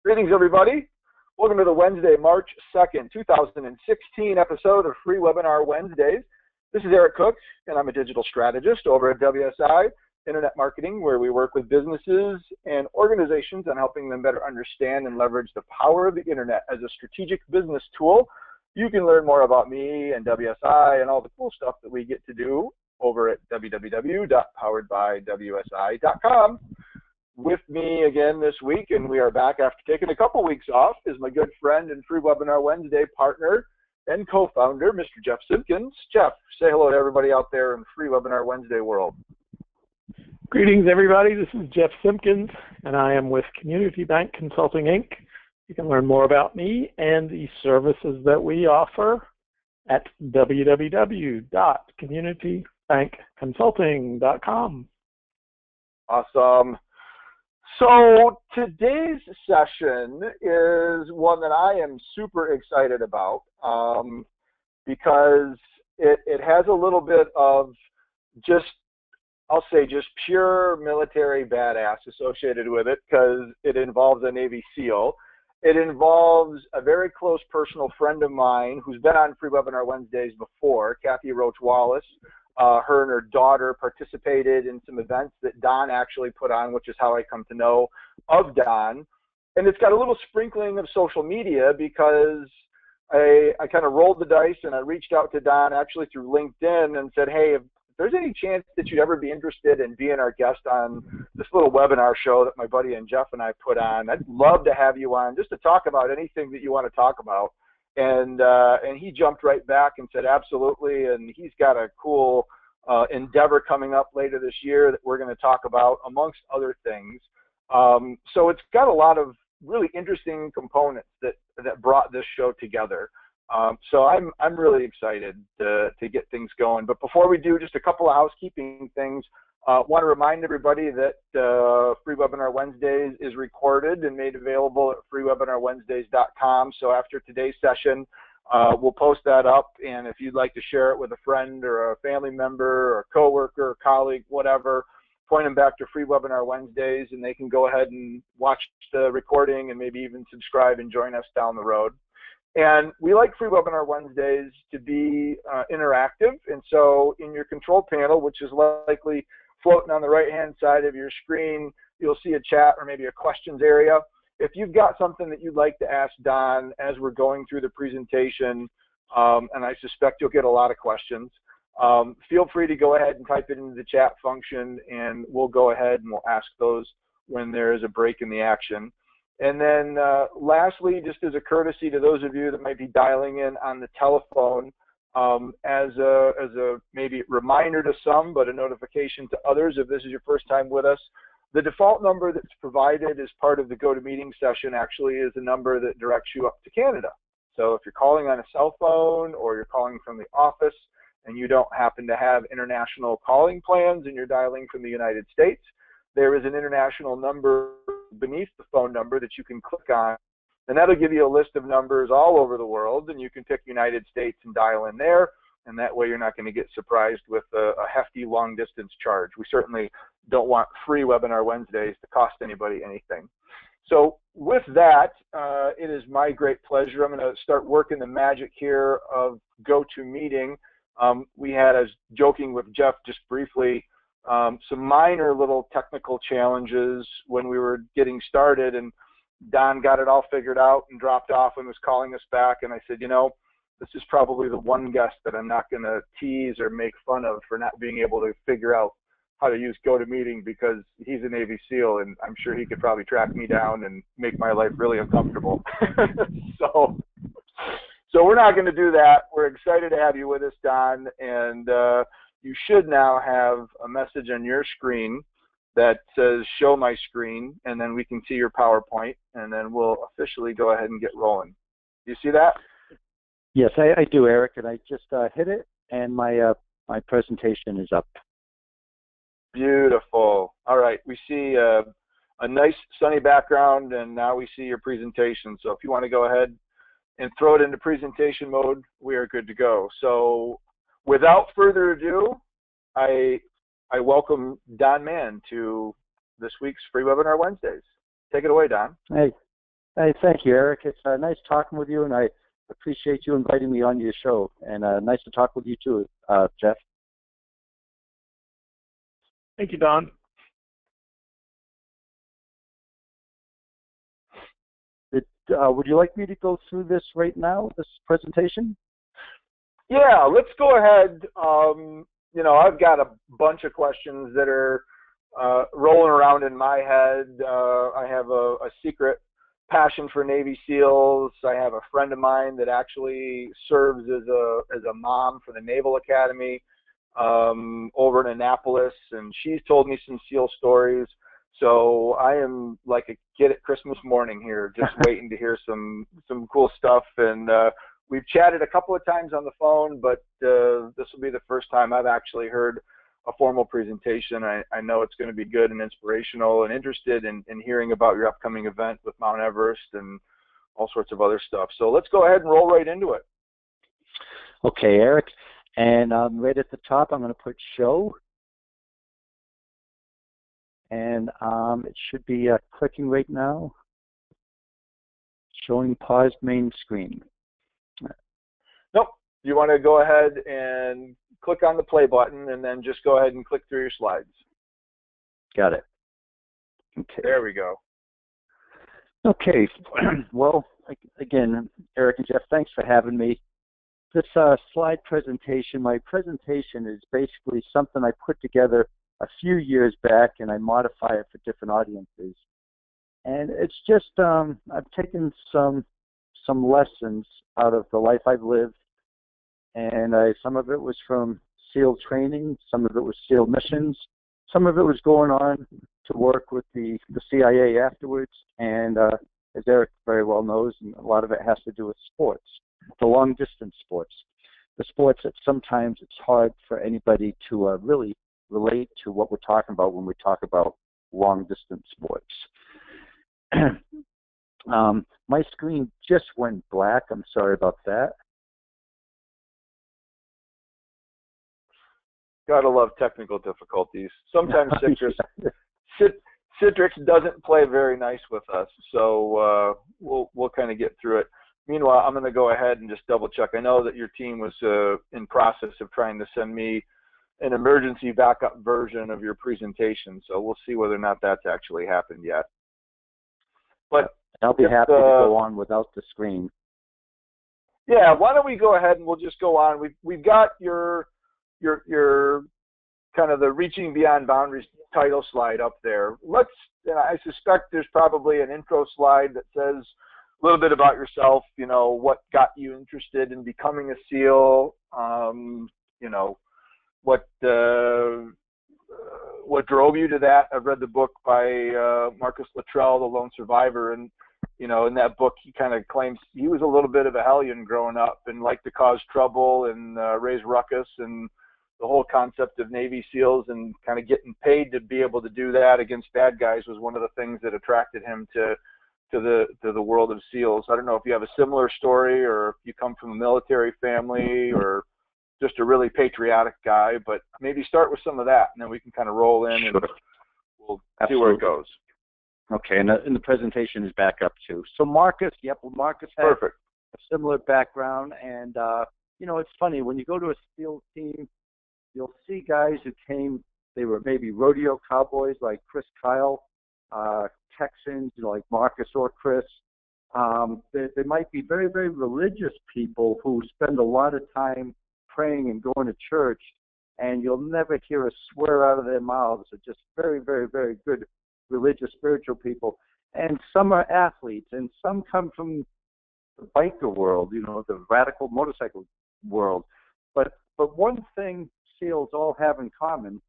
Greetings, everybody. Welcome to the Wednesday, March 2nd, 2016 episode of Free Webinar Wednesdays. This is Eric Cook, and I'm a digital strategist over at WSI Internet Marketing, where we work with businesses and organizations on helping them better understand and leverage the power of the internet as a strategic business tool. You can learn more about me and WSI and all the cool stuff that we get to do over at www.poweredbywsi.com. With me again this week, and we are back after taking a couple weeks off, is my good friend and Free Webinar Wednesday partner and co-founder, Mr. Jeff Simpkins. Jeff, say hello to everybody out there in the Free Webinar Wednesday world. Greetings, everybody. This is Jeff Simpkins, and I am with Community Bank Consulting, Inc. You can learn more about me and the services that we offer at www.communitybankconsulting.com. Awesome. So today's session is one that I am super excited about because it has a little bit of just, I'll say, just pure military badass associated with it, because it involves a Navy SEAL. It involves a very close personal friend of mine who's been on Free Webinar Wednesdays before, Kathy Roach Wallace. Her and her daughter participated in some events that Don actually put on, which is how I come to know of Don. And it's got a little sprinkling of social media because I kind of rolled the dice and I reached out to Don actually through LinkedIn and said, hey, if there's any chance that you'd ever be interested in being our guest on this little webinar show that my buddy and Jeff and I put on, I'd love to have you on just to talk about anything that you want to talk about. And he jumped right back and said absolutely, and he's got a cool endeavor coming up later this year that we're going to talk about, amongst other things. So it's got a lot of really interesting components that brought this show together. So I'm really excited to get things going. But before we do, just a couple of housekeeping things. Want to remind everybody that Free Webinar Wednesdays is recorded and made available at freewebinarwednesdays.com. So after today's session, we'll post that up. And if you'd like to share it with a friend or a family member or a coworker or colleague, whatever, point them back to Free Webinar Wednesdays, and they can go ahead and watch the recording and maybe even subscribe and join us down the road. And we like Free Webinar Wednesdays to be interactive. And so in your control panel, which is likely floating on the right-hand side of your screen, you'll see a chat or maybe a questions area. If you've got something that you'd like to ask Don as we're going through the presentation, and I suspect you'll get a lot of questions, feel free to go ahead and type it into the chat function, and we'll go ahead and we'll ask those when there is a break in the action. And then lastly, just as a courtesy to those of you that might be dialing in on the telephone, as a maybe reminder to some, but a notification to others, if this is your first time with us, the default number that's provided as part of the GoToMeeting session actually is a number that directs you up to Canada. So if you're calling on a cell phone or you're calling from the office and you don't happen to have international calling plans and you're dialing from the United States, there is an international number beneath the phone number that you can click on, and that'll give you a list of numbers all over the world, and you can pick United States and dial in there, and that way you're not going to get surprised with a hefty long-distance charge. We certainly don't want Free Webinar Wednesdays to cost anybody anything. So with that, it is my great pleasure. I'm going to start working the magic here of GoToMeeting. We had, as joking with Jeff just briefly, some minor little technical challenges when we were getting started, and Don got it all figured out and dropped off and was calling us back, and I said, you know, this is probably the one guest that I'm not going to tease or make fun of for not being able to figure out how to use GoToMeeting, because he's a Navy SEAL and I'm sure he could probably track me down and make my life really uncomfortable. So we're not going to do that. We're excited to have you with us, Don, and you should now have a message on your screen that says show my screen, and then we can see your PowerPoint, and then we'll officially go ahead and get rolling. Do you see that? Yes, I do, Eric, and I just hit it, and my presentation is up. Beautiful. All right, we see a nice sunny background, and now we see your presentation. So if you want to go ahead and throw it into presentation mode, we are good to go. So without further ado, I welcome Don Mann to this week's Free Webinar Wednesdays. Take it away, Don. Hey, Hey, thank you, Eric. It's nice talking with you, and I appreciate you inviting me on your show. And nice to talk with you too, Jeff. Thank you, Don. Would you like me to go through this right now, this presentation? Yeah, let's go ahead. I've got a bunch of questions that are rolling around in my head. I have a secret passion for Navy SEALs. I have a friend of mine that actually serves as a mom for the Naval Academy over in Annapolis, and she's told me some SEAL stories. So I am like a kid at Christmas morning here, just waiting to hear some cool stuff. And we've chatted a couple of times on the phone, but this will be the first time I've actually heard a formal presentation. I know it's going to be good and inspirational, and interested in hearing about your upcoming event with Mount Everest and all sorts of other stuff. So let's go ahead and roll right into it. Okay, Eric. And right at the top, I'm going to put show. And it should be clicking right now. Showing paused main screen. Nope. You want to go ahead and click on the play button, and then just go ahead and click through your slides. Got it. Okay. There we go. Okay. Well, again, Eric and Jeff, thanks for having me. This slide presentation, my presentation is basically something I put together a few years back, and I modify it for different audiences. And it's just, I've taken some lessons out of the life I've lived, and some of it was from SEAL training, some of it was SEAL missions, some of it was going on to work with the CIA afterwards, and as Eric very well knows, and a lot of it has to do with sports, the long distance sports, the sports that sometimes it's hard for anybody to really relate to what we're talking about when we talk about long distance sports. My screen just went black. I'm sorry about that. Gotta love technical difficulties. Sometimes Citrix doesn't play very nice with us, so we'll kind of get through it. Meanwhile, I'm going to go ahead and just double check. I know that your team was in process of trying to send me an emergency backup version of your presentation, so we'll see whether or not that's actually happened yet. But I'll be happy to go on without the screen. Yeah, why don't we go ahead and we'll just go on. We've got your kind of the Reaching Beyond Boundaries title slide up there. I suspect there's probably an intro slide that says a little bit about yourself, what got you interested in becoming a SEAL, what drove you to that. I've read the book by Marcus Luttrell, The Lone Survivor, and in that book he kind of claims he was a little bit of a hellion growing up and liked to cause trouble and raise ruckus, and the whole concept of Navy SEALs and kind of getting paid to be able to do that against bad guys was one of the things that attracted him to the world of SEALs. I don't know if you have a similar story, or if you come from a military family, or just a really patriotic guy, but maybe start with some of that, and then we can kind of roll in. Sure. And we'll see where it goes. Okay, and the presentation is back up too. So Marcus, Marcus has perfect. A similar background, and it's funny, when you go to a SEAL team, you'll see guys who came, they were maybe rodeo cowboys like Chris Kyle, Texans, like Marcus or Chris. They might be very, very religious people who spend a lot of time praying and going to church, and you'll never hear a swear out of their mouths. They're just very, very, very good religious, spiritual people. And some are athletes, and some come from the biker world, the radical motorcycle world. But one thing SEALs all have in common,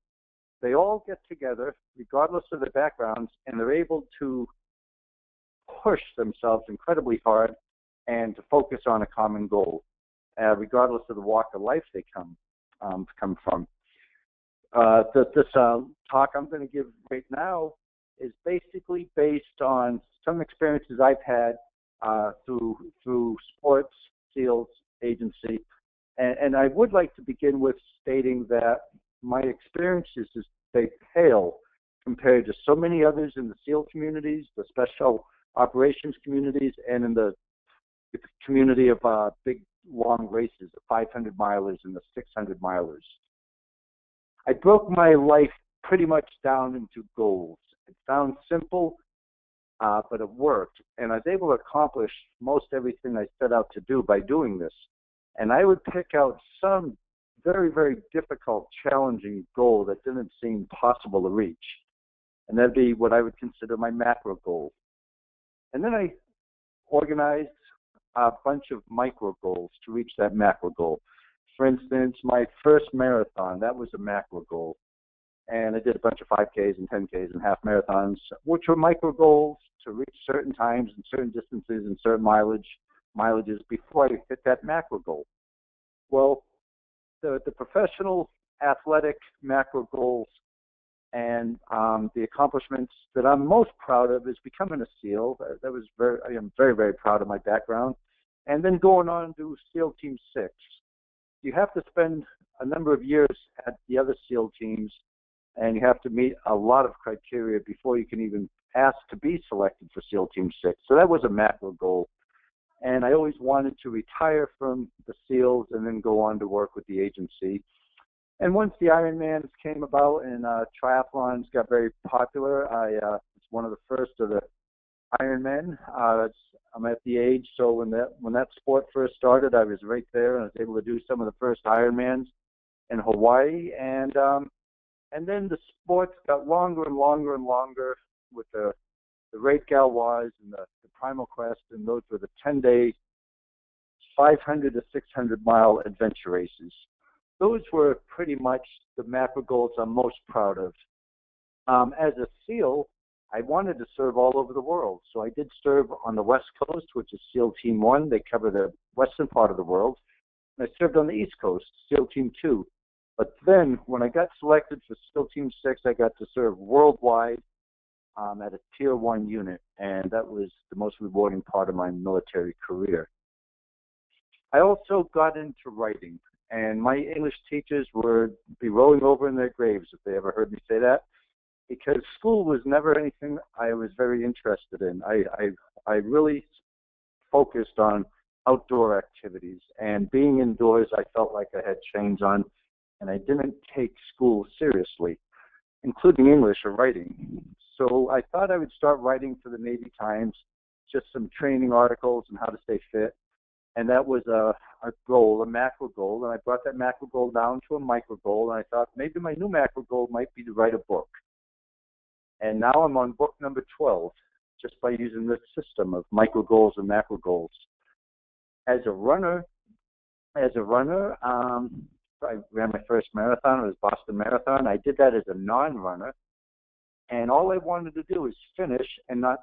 they all get together, regardless of their backgrounds, and they're able to push themselves incredibly hard and to focus on a common goal, regardless of the walk of life they come from. This talk I'm going to give right now is basically based on some experiences I've had through sports, SEALs, agency. And I would like to begin with stating that my experiences, they pale compared to so many others in the SEAL communities, the special operations communities and in the community of big, long races, the 500 milers and the 600 milers. I broke my life pretty much down into goals. It sounds simple, but it worked. And I was able to accomplish most everything I set out to do by doing this. And I would pick out some very, very difficult, challenging goal that didn't seem possible to reach. And that'd be what I would consider my macro goal. And then I organized a bunch of micro goals to reach that macro goal. For instance, my first marathon, that was a macro goal. And I did a bunch of 5Ks and 10Ks and half marathons, which were micro goals to reach certain times and certain distances and certain mileages before I hit that macro goal. Well, the professional athletic macro goals and the accomplishments that I'm most proud of is becoming a SEAL. I am very, very proud of my background. And then going on to SEAL Team 6. You have to spend a number of years at the other SEAL teams, and you have to meet a lot of criteria before you can even ask to be selected for SEAL Team 6. So that was a macro goal. And I always wanted to retire from the SEALs and then go on to work with the agency. And once the Ironmans came about and triathlons got very popular, I was one of the first of the Ironmen. I'm at the age, so when that sport first started, I was right there and I was able to do some of the first Ironmans in Hawaii. And then the sports got longer and longer and longer with the Great Galois and the Primal Quest, and those were the 10-day, 500 to 600 mile adventure races. Those were pretty much the macro goals I'm most proud of. As a SEAL, I wanted to serve all over the world. So I did serve on the West Coast, which is SEAL Team 1. They cover the western part of the world. And I served on the East Coast, SEAL Team 2. But then when I got selected for SEAL Team 6, I got to serve worldwide at a Tier 1 unit. And that was the most rewarding part of my military career. I also got into writing. And my English teachers would be rolling over in their graves if they ever heard me say that, because school was never anything I was very interested in. I really focused on outdoor activities, and being indoors, I felt like I had chains on, and I didn't take school seriously, including English or writing. So I thought I would start writing for the Navy Times, just some training articles on how to stay fit. And that was a goal, a macro goal. And I brought that macro goal down to a micro goal. And I thought maybe my new macro goal might be to write a book. And now I'm on book number 12, just by using this system of micro goals and macro goals. As a runner, I ran my first marathon. It was Boston Marathon. I did that as a non-runner. And all I wanted to do was finish and not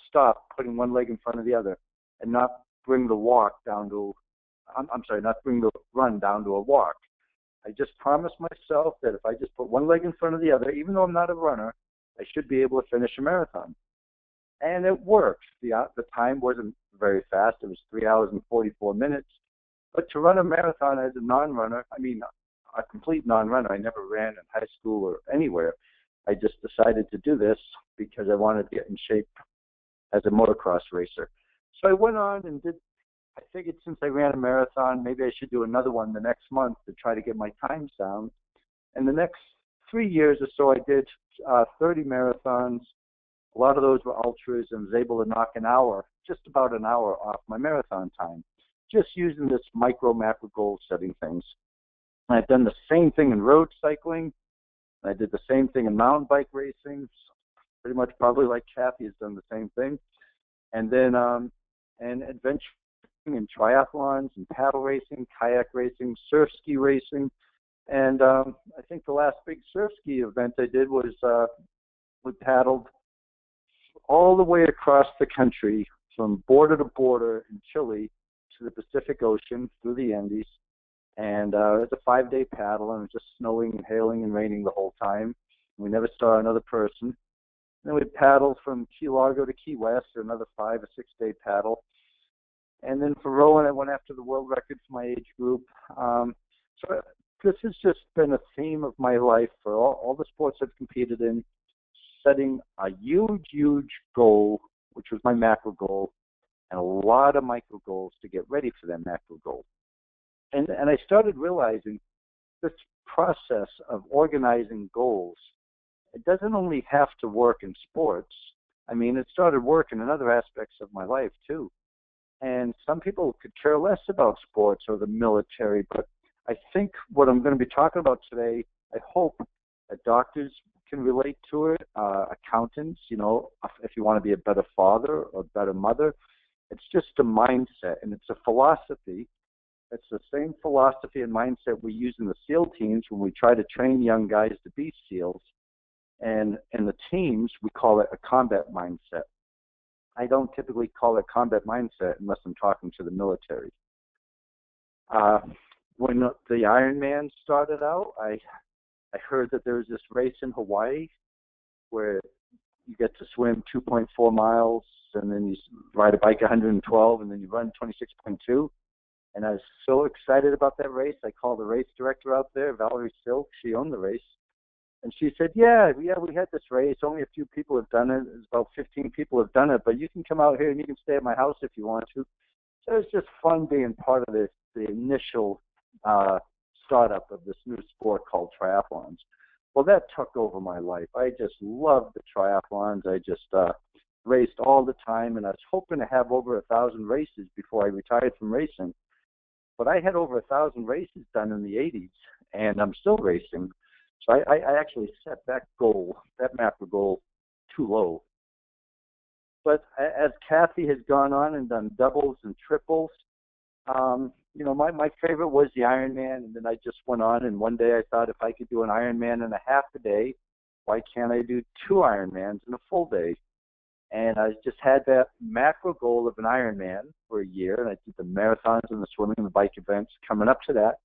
stop putting one leg in front of the other, and not bring the run down to a walk. I just promised myself that if I just put one leg in front of the other, even though I'm not a runner, I should be able to finish a marathon. And it worked. The time wasn't very fast. It was 3 hours and 44 minutes. But to run a marathon as a non-runner, a complete non-runner, I never ran in high school or anywhere. I just decided to do this because I wanted to get in shape as a motocross racer. So I went on and I figured since I ran a marathon, maybe I should do another one the next month to try to get my times down. And the next 3 years or so, I did 30 marathons. A lot of those were ultras, and was able to knock just about an hour off my marathon time, just using this macro goal setting things. And I've done the same thing in road cycling. I did the same thing in mountain bike racing, pretty much probably like Kathy has done the same thing. And then and adventure and triathlons and paddle racing, kayak racing, surf ski racing. And I think the last big surf ski event I did was we paddled all the way across the country from border to border in Chile to the Pacific Ocean through the Andes. And it was a 5-day paddle, and it was just snowing and hailing and raining the whole time. We never saw another person. Then we paddled from Key Largo to Key West, another 5 or 6 day paddle. And then for rowing, I went after the world record for my age group. So this has just been a theme of my life for all the sports I've competed in, setting a huge, huge goal which was my macro goal, and a lot of micro goals to get ready for that macro goal. And I started realizing this process of organizing goals, it doesn't only have to work in sports. I mean, it started working in other aspects of my life too. And some people could care less about sports or the military, but I think what I'm going to be talking about today, I hope that doctors can relate to it, accountants, you know, if you want to be a better father or better mother. It's just a mindset, and it's a philosophy. It's the same philosophy and mindset we use in the SEAL teams when we try to train young guys to be SEALs. And in the teams, we call it a combat mindset. I don't typically call it combat mindset unless I'm talking to the military. When the Ironman started out, I heard that there was this race in Hawaii where you get to swim 2.4 miles, and then you ride a bike 112, and then you run 26.2. And I was so excited about that race. I called the race director out there, Valerie Silk. She owned the race. And she said, yeah, we had this race. Only a few people have done it. It's about 15 people have done it. But you can come out here and you can stay at my house if you want to. So it's just fun being part of the initial startup of this new sport called triathlons. Well, that took over my life. I just loved the triathlons. I just raced all the time, and I was hoping to have over 1,000 races before I retired from racing. But I had over 1,000 races done in the 80s, and I'm still racing. So I actually set that goal, that macro goal, too low. But as Kathy has gone on and done doubles and triples, you know, my favorite was the Ironman, and then I just went on, and one day I thought if I could do an Ironman in a half a day, why can't I do 2 Ironmans in a full day? And I just had that macro goal of an Ironman for a year, and I did the marathons and the swimming and the bike events coming up to that.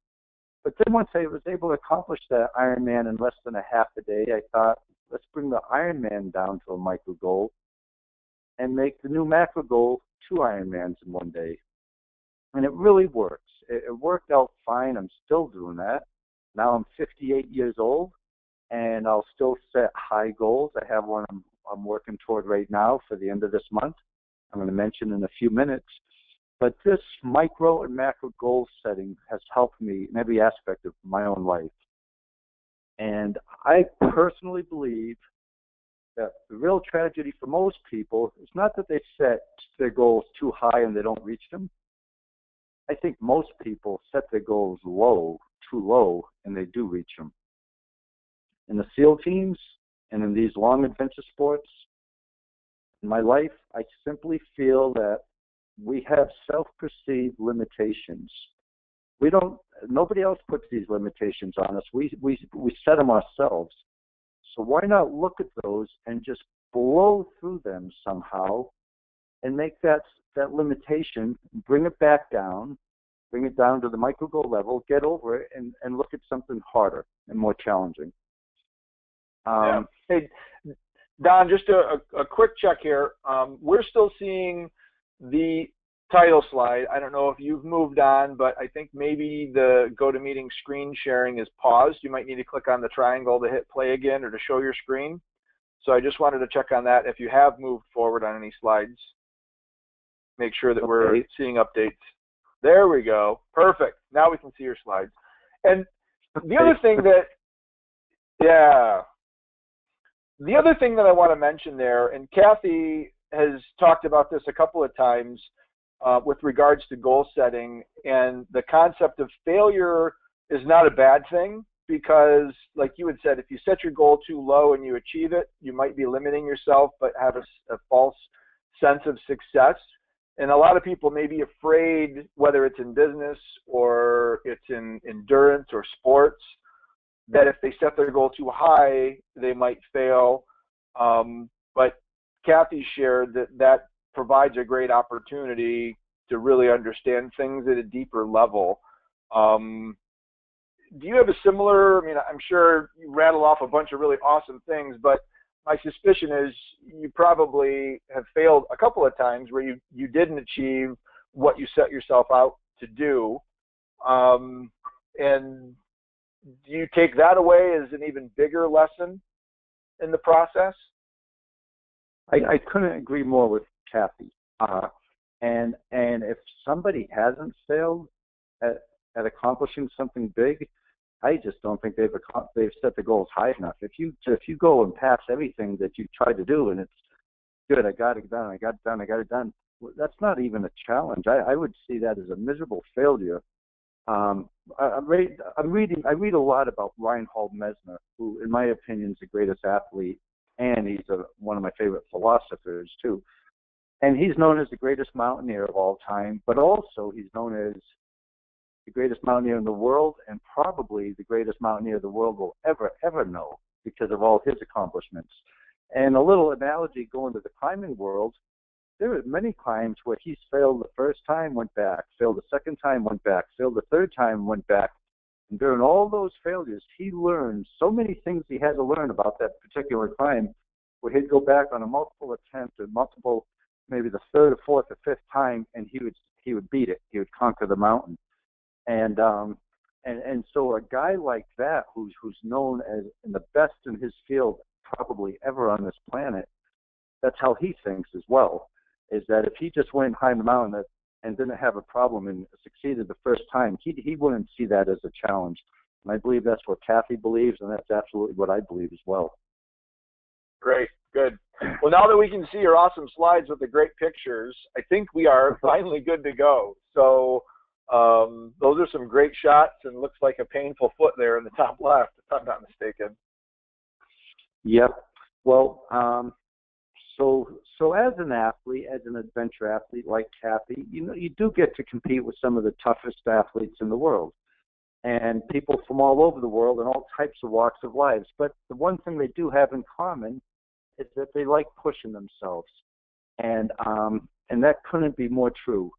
But then once I was able to accomplish that Ironman in less than a half a day, I thought, let's bring the Ironman down to a micro goal and make the new macro goal 2 Ironmans in one day. And it really works. It worked out fine. I'm still doing that. Now I'm 58 years old, and I'll still set high goals. I have one I'm working toward right now for the end of this month. I'm going to mention in a few minutes. But this micro and macro goal setting has helped me in every aspect of my own life. And I personally believe that the real tragedy for most people is not that they set their goals too high and they don't reach them. I think most people set their goals low, too low, and they do reach them. In the SEAL teams and in these long adventure sports, in my life, I simply feel that we have self-perceived limitations. Nobody else puts these limitations on us. We set them ourselves. So why not look at those and just blow through them somehow and make that limitation, bring it back down, bring it down to the micro goal level, get over it, and look at something harder and more challenging. Yeah. Hey, Don, just a quick check here. We're still seeing the title slide. I don't know if you've moved on, but I think maybe the GoToMeeting screen sharing is paused. You might need to click on the triangle to hit play again or to show your screen. So I just wanted to check on that. If you have moved forward on any slides, make sure that we're seeing updates. There we go. Perfect. Now we can see your slides. And the other thing that, the other thing that I want to mention there, and Kathy has talked about this a couple of times with regards to goal setting, and the concept of failure is not a bad thing, because like you had said, if you set your goal too low and you achieve it, you might be limiting yourself but have a false sense of success. And a lot of people may be afraid, whether it's in business or it's in endurance or sports, that if they set their goal too high, they might fail. But Kathy shared that provides a great opportunity to really understand things at a deeper level. Do you have a similar, I mean, I'm sure you rattle off a bunch of really awesome things, but my suspicion is you probably have failed a couple of times where you didn't achieve what you set yourself out to do. And do you take that away as an even bigger lesson in the process? I couldn't agree more with Kathy. And if somebody hasn't failed at accomplishing something big, I just don't think they've set the goals high enough. If you go and pass everything that you tried to do, and it's good, I got it done, I got it done. Well, that's not even a challenge. I would see that as a miserable failure. I read a lot about Reinhold Messner, who, in my opinion, is the greatest athlete, and he's one of my favorite philosophers too. And he's known as the greatest mountaineer of all time, but also he's known as the greatest mountaineer in the world, and probably the greatest mountaineer the world will ever know because of all his accomplishments. And a little analogy going to the climbing world, there are many climbs where he's failed the first time, went back, failed the second time, went back, failed the third time, went back. And during all those failures, he learned so many things he had to learn about that particular climb, where he'd go back on a multiple attempt or multiple, maybe the third or fourth or fifth time, and he would beat it. He would conquer the mountain. And so a guy like that, who's known as the best in his field probably ever on this planet, that's how he thinks as well, is that if he just went and climbed the mountain and didn't have a problem and succeeded the first time, he wouldn't see that as a challenge. And I believe that's what Kathy believes, and that's absolutely what I believe as well. Great, good. Well, now that we can see your awesome slides with the great pictures, I think we are finally good to go. So those are some great shots, and looks like a painful foot there in the top left, if I'm not mistaken. Yep. Well, so as an athlete, as an adventure athlete like Kathy, you do get to compete with some of the toughest athletes in the world, and people from all over the world and all types of walks of lives. But the one thing they do have in common is that they like pushing themselves, and that couldn't be more true.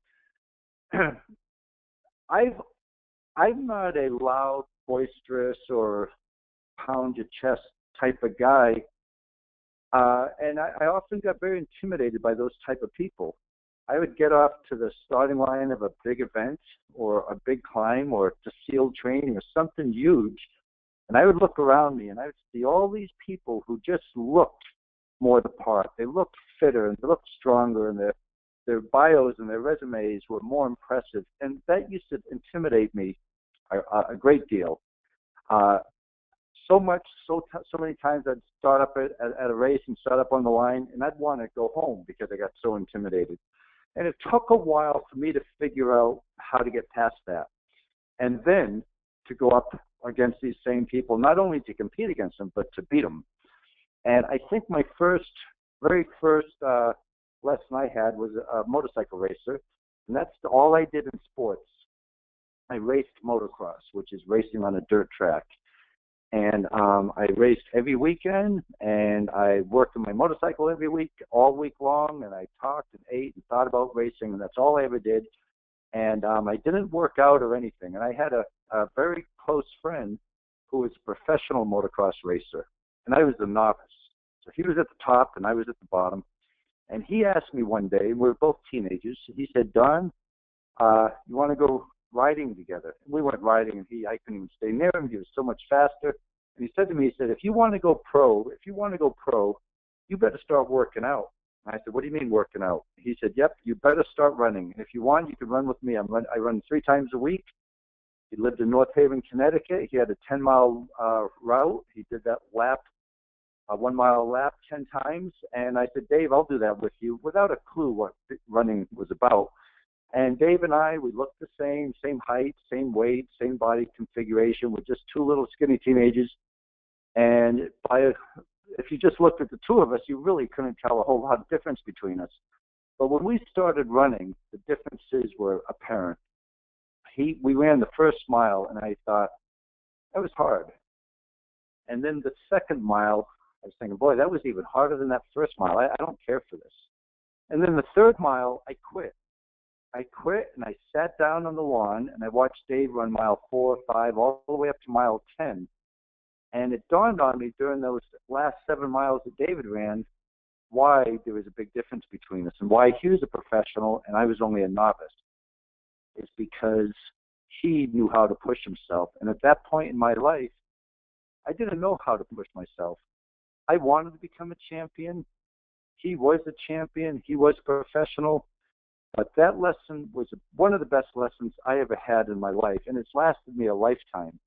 I'm not a loud, boisterous, or pound your chest type of guy, and I often got very intimidated by those type of people. I would get off to the starting line of a big event or a big climb or to SEAL training or something huge, and I would look around me and I would see all these people who just looked more the part. They looked fitter and they looked stronger, and their bios and their resumes were more impressive, and that used to intimidate me a great deal. So many times I'd start up at a race and start up on the line, and I'd want to go home because I got so intimidated. And it took a while for me to figure out how to get past that, and then to go up against these same people, not only to compete against them, but to beat them. And I think my very first lesson I had was a motorcycle racer, and that's all I did in sports. I raced motocross, which is racing on a dirt track. And I raced every weekend, and I worked on my motorcycle every week, all week long, and I talked and ate and thought about racing, and that's all I ever did. And I didn't work out or anything. And I had a very close friend who was a professional motocross racer, and I was a novice. So he was at the top, and I was at the bottom. And he asked me one day, we were both teenagers, he said, "Don, you want to go riding together?" And we went riding, and I couldn't even stay near him. He was so much faster. And he said to me, he said, if you want to go pro, you better start working out. And I said, "What do you mean working out?" He said, "Yep, you better start running. And if you want, you can run with me. I run 3 times a week." He lived in North Haven, Connecticut. He had a 10-mile route. He did that lap, a 1-mile lap 10 times. And I said, "Dave, I'll do that with you," without a clue what running was about. And Dave and I, we looked the same height, same weight, same body configuration. We're just 2 little skinny teenagers. And if you just looked at the 2 of us, you really couldn't tell a whole lot of difference between us. But when we started running, the differences were apparent. We ran the first mile, and I thought, that was hard. And then the second mile, I was thinking, boy, that was even harder than that first mile. I don't care for this. And then the third mile, I quit. And I sat down on the lawn, and I watched Dave run mile 4, 5, all the way up to mile 10. And it dawned on me during those last 7 miles that David ran why there was a big difference between us and why he was a professional and I was only a novice. It's because he knew how to push himself. And at that point in my life, I didn't know how to push myself. I wanted to become a champion, He was a champion. He was professional. But that lesson was one of the best lessons I ever had in my life, and it's lasted me a lifetime.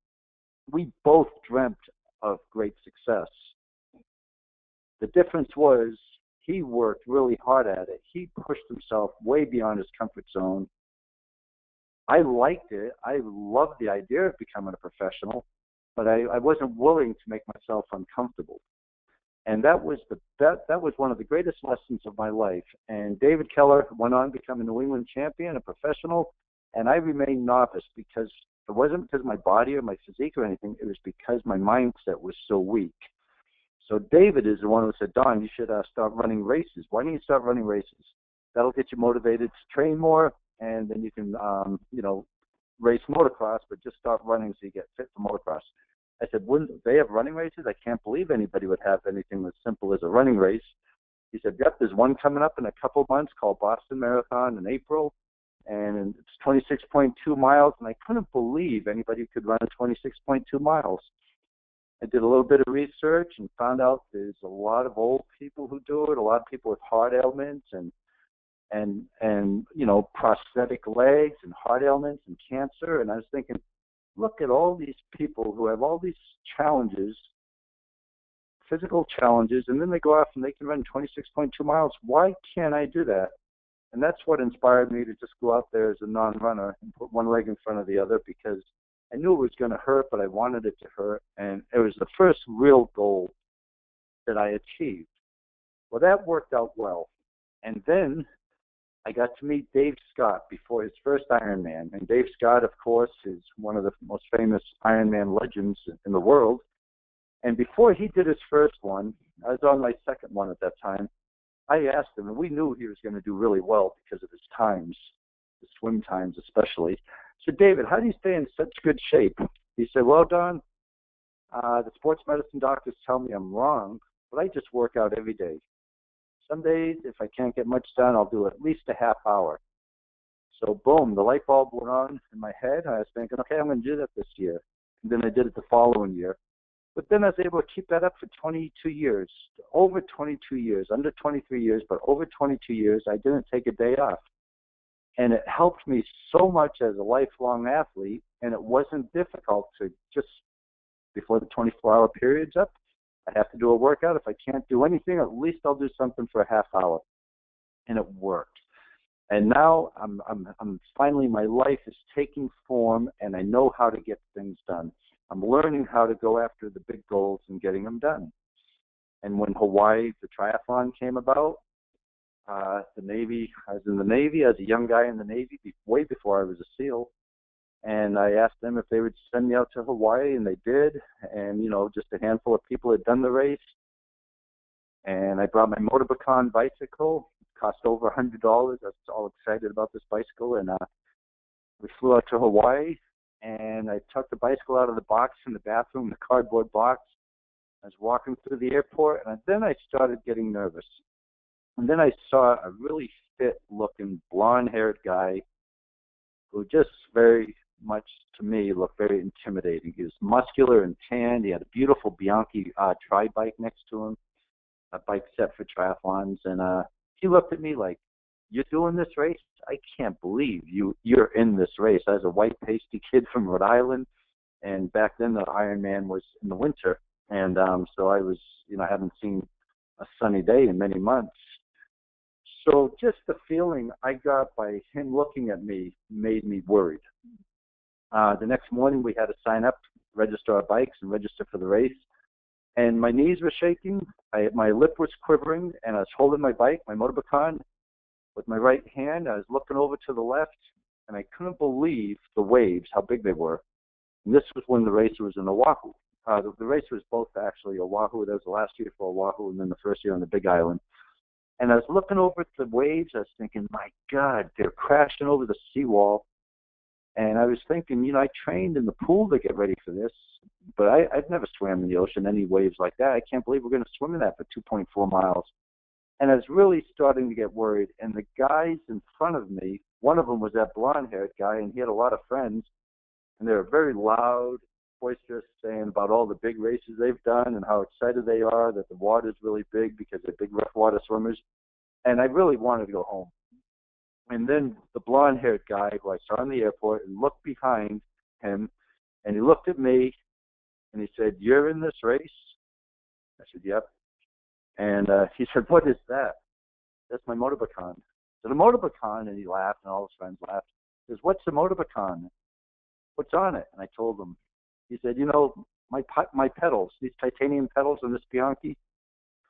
We both dreamt of great success. The difference was he worked really hard at it. He pushed himself way beyond his comfort zone. I liked it. I loved the idea of becoming a professional, but I wasn't willing to make myself uncomfortable. And that was one of the greatest lessons of my life. And David Keller went on to become a New England champion, a professional, and I remained novice because it wasn't because of my body or my physique or anything. It was because my mindset was so weak. So David is the one who said, Don, you should start running races. Why don't you start running races? That'll get you motivated to train more, and then you can, race motocross, but just start running so you get fit for motocross. I said, wouldn't they have running races? I can't believe anybody would have anything as simple as a running race. He said, yep, there's one coming up in a couple of months called Boston Marathon in April, and it's 26.2 miles, and I couldn't believe anybody could run 26.2 miles. I did a little bit of research and found out there's a lot of old people who do it, a lot of people with heart ailments and prosthetic legs and heart ailments and cancer. And I was thinking, look at all these people who have all these challenges, physical challenges, and then they go off and they can run 26.2 miles. Why can't I do that? And that's what inspired me to just go out there as a non-runner and put one leg in front of the other, because I knew it was going to hurt, but I wanted it to hurt. And it was the first real goal that I achieved. Well, that worked out well. And then I got to meet Dave Scott before his first Ironman. And Dave Scott, of course, is one of the most famous Ironman legends in the world. And before he did his first one, I was on my second one at that time, I asked him, and we knew he was going to do really well because of his times, the swim times especially. I said, David, how do you stay in such good shape? He said, well, Don, the sports medicine doctors tell me I'm wrong, but I just work out every day. Some days, if I can't get much done, I'll do at least a half hour. So, boom, the light bulb went on in my head. I was thinking, okay, I'm going to do that this year. And then I did it the following year. But then I was able to keep that up for 22 years, over 22 years, under 23 years, but over 22 years, I didn't take a day off. And it helped me so much as a lifelong athlete, and it wasn't difficult to just, before the 24-hour period's up, I have to do a workout. If I can't do anything, at least I'll do something for a half hour. And it worked. And now I'm finally, my life is taking form, and I know how to get things done. I'm learning how to go after the big goals and getting them done. And when Hawaii, the triathlon came about, the Navy, I was in the Navy as a young guy in the Navy, way before I was a SEAL. And I asked them if they would send me out to Hawaii, and they did. And, just a handful of people had done the race. And I brought my Motorbacan bicycle. It cost over $100. I was all excited about this bicycle. And we flew out to Hawaii, and I took the bicycle out of the box in the bathroom, the cardboard box. I was walking through the airport, and then I started getting nervous. And then I saw a really fit-looking, blonde-haired guy who just very much, to me, looked very intimidating. He was muscular and tanned. He had a beautiful Bianchi tri-bike next to him, a bike set for triathlons. And he looked at me like, you're doing this race? I can't believe you're in this race. I was a white pasty kid from Rhode Island, and back then the Ironman was in the winter. And so I was, I haven't seen a sunny day in many months. So just the feeling I got by him looking at me made me worried. The next morning we had to sign up, register our bikes, and register for the race. And my knees were shaking, my lip was quivering, and I was holding my bike, my Motorbacan, with my right hand. I was looking over to the left, and I couldn't believe the waves, how big they were. And this was when the race was in Oahu. The race was both actually Oahu. That was the last year for Oahu, and then the first year on the Big Island. And I was looking over at the waves. I was thinking, my God, they're crashing over the seawall. And I was thinking, I trained in the pool to get ready for this, but I've never swam in the ocean, any waves like that. I can't believe we're going to swim in that for 2.4 miles. And I was really starting to get worried. And the guys in front of me, one of them was that blonde-haired guy, and he had a lot of friends, and they were very loud, boisterous, saying about all the big races they've done and how excited they are that the water's really big because they're big rough water swimmers. And I really wanted to go home. And then the blonde-haired guy who I saw in the airport and looked behind him, and he looked at me, and he said, "You're in this race?" I said, "Yep." And he said, "What is that?" "That's my motorbacon." I said, "A motorbacon?" And he laughed, and all his friends laughed. He says, "What's a motorbacon? What's on it?" And I told him. He said, "You know, my pedals, these titanium pedals on this Bianchi,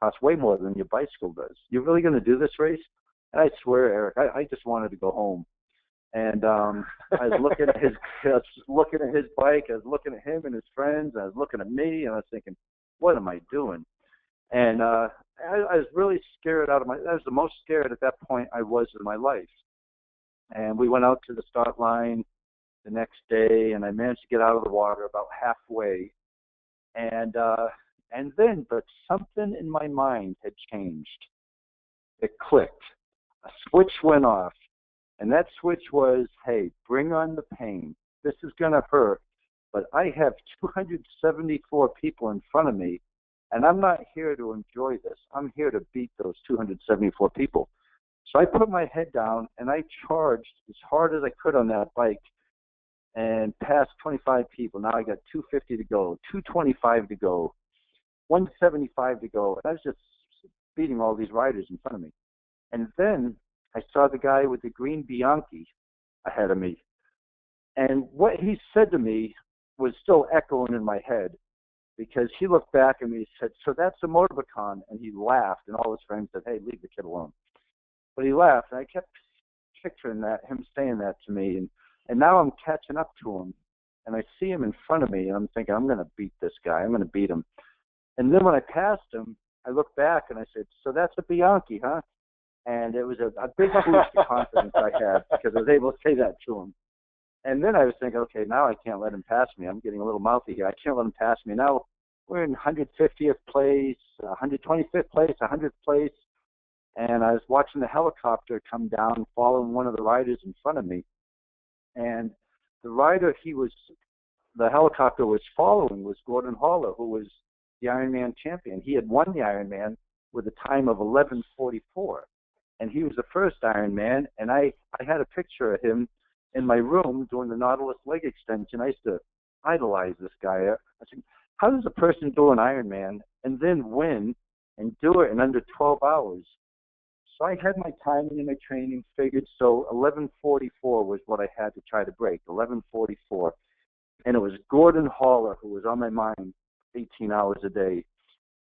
cost way more than your bicycle does. You're really going to do this race?" And I swear, Eric, I just wanted to go home. And I was looking at his bike. I was looking at him and his friends. I was looking at me, and I was thinking, what am I doing? And I was really scared I was the most scared at that point I was in my life. And we went out to the start line the next day, and I managed to get out of the water about halfway. And then, but something in my mind had changed. It clicked. A switch went off. And that switch was, hey, bring on the pain. This is going to hurt. But I have 274 people in front of me, and I'm not here to enjoy this. I'm here to beat those 274 people. So I put my head down, and I charged as hard as I could on that bike and passed 25 people. Now I got 250 to go, 225 to go, 175 to go. And I was just beating all these riders in front of me. And then I saw the guy with the green Bianchi ahead of me. And what he said to me was still echoing in my head, because he looked back at me and said, "So that's a motorbacon." And he laughed, and all his friends said, "Hey, leave the kid alone." But he laughed, and I kept picturing him saying that to me. And now I'm catching up to him, and I see him in front of me, and I'm thinking, I'm going to beat this guy. I'm going to beat him. And then when I passed him, I looked back, and I said, "So that's a Bianchi, huh?" And it was a big boost of confidence I had, because I was able to say that to him. And then I was thinking, okay, now I can't let him pass me. I'm getting a little mouthy here. I can't let him pass me. Now we're in 150th place, 125th place, 100th place. And I was watching the helicopter come down, following one of the riders in front of me. And the rider the helicopter was following was Gordon Haller, who was the Ironman champion. He had won the Ironman with a time of 11:44. And he was the first Ironman, and I had a picture of him in my room doing the Nautilus leg extension. I used to idolize this guy. I said, how does a person do an Ironman and then win and do it in under 12 hours? So I had my timing and my training figured, so 11:44 was what I had to try to break, 11:44. And it was Gordon Haller who was on my mind 18 hours a day.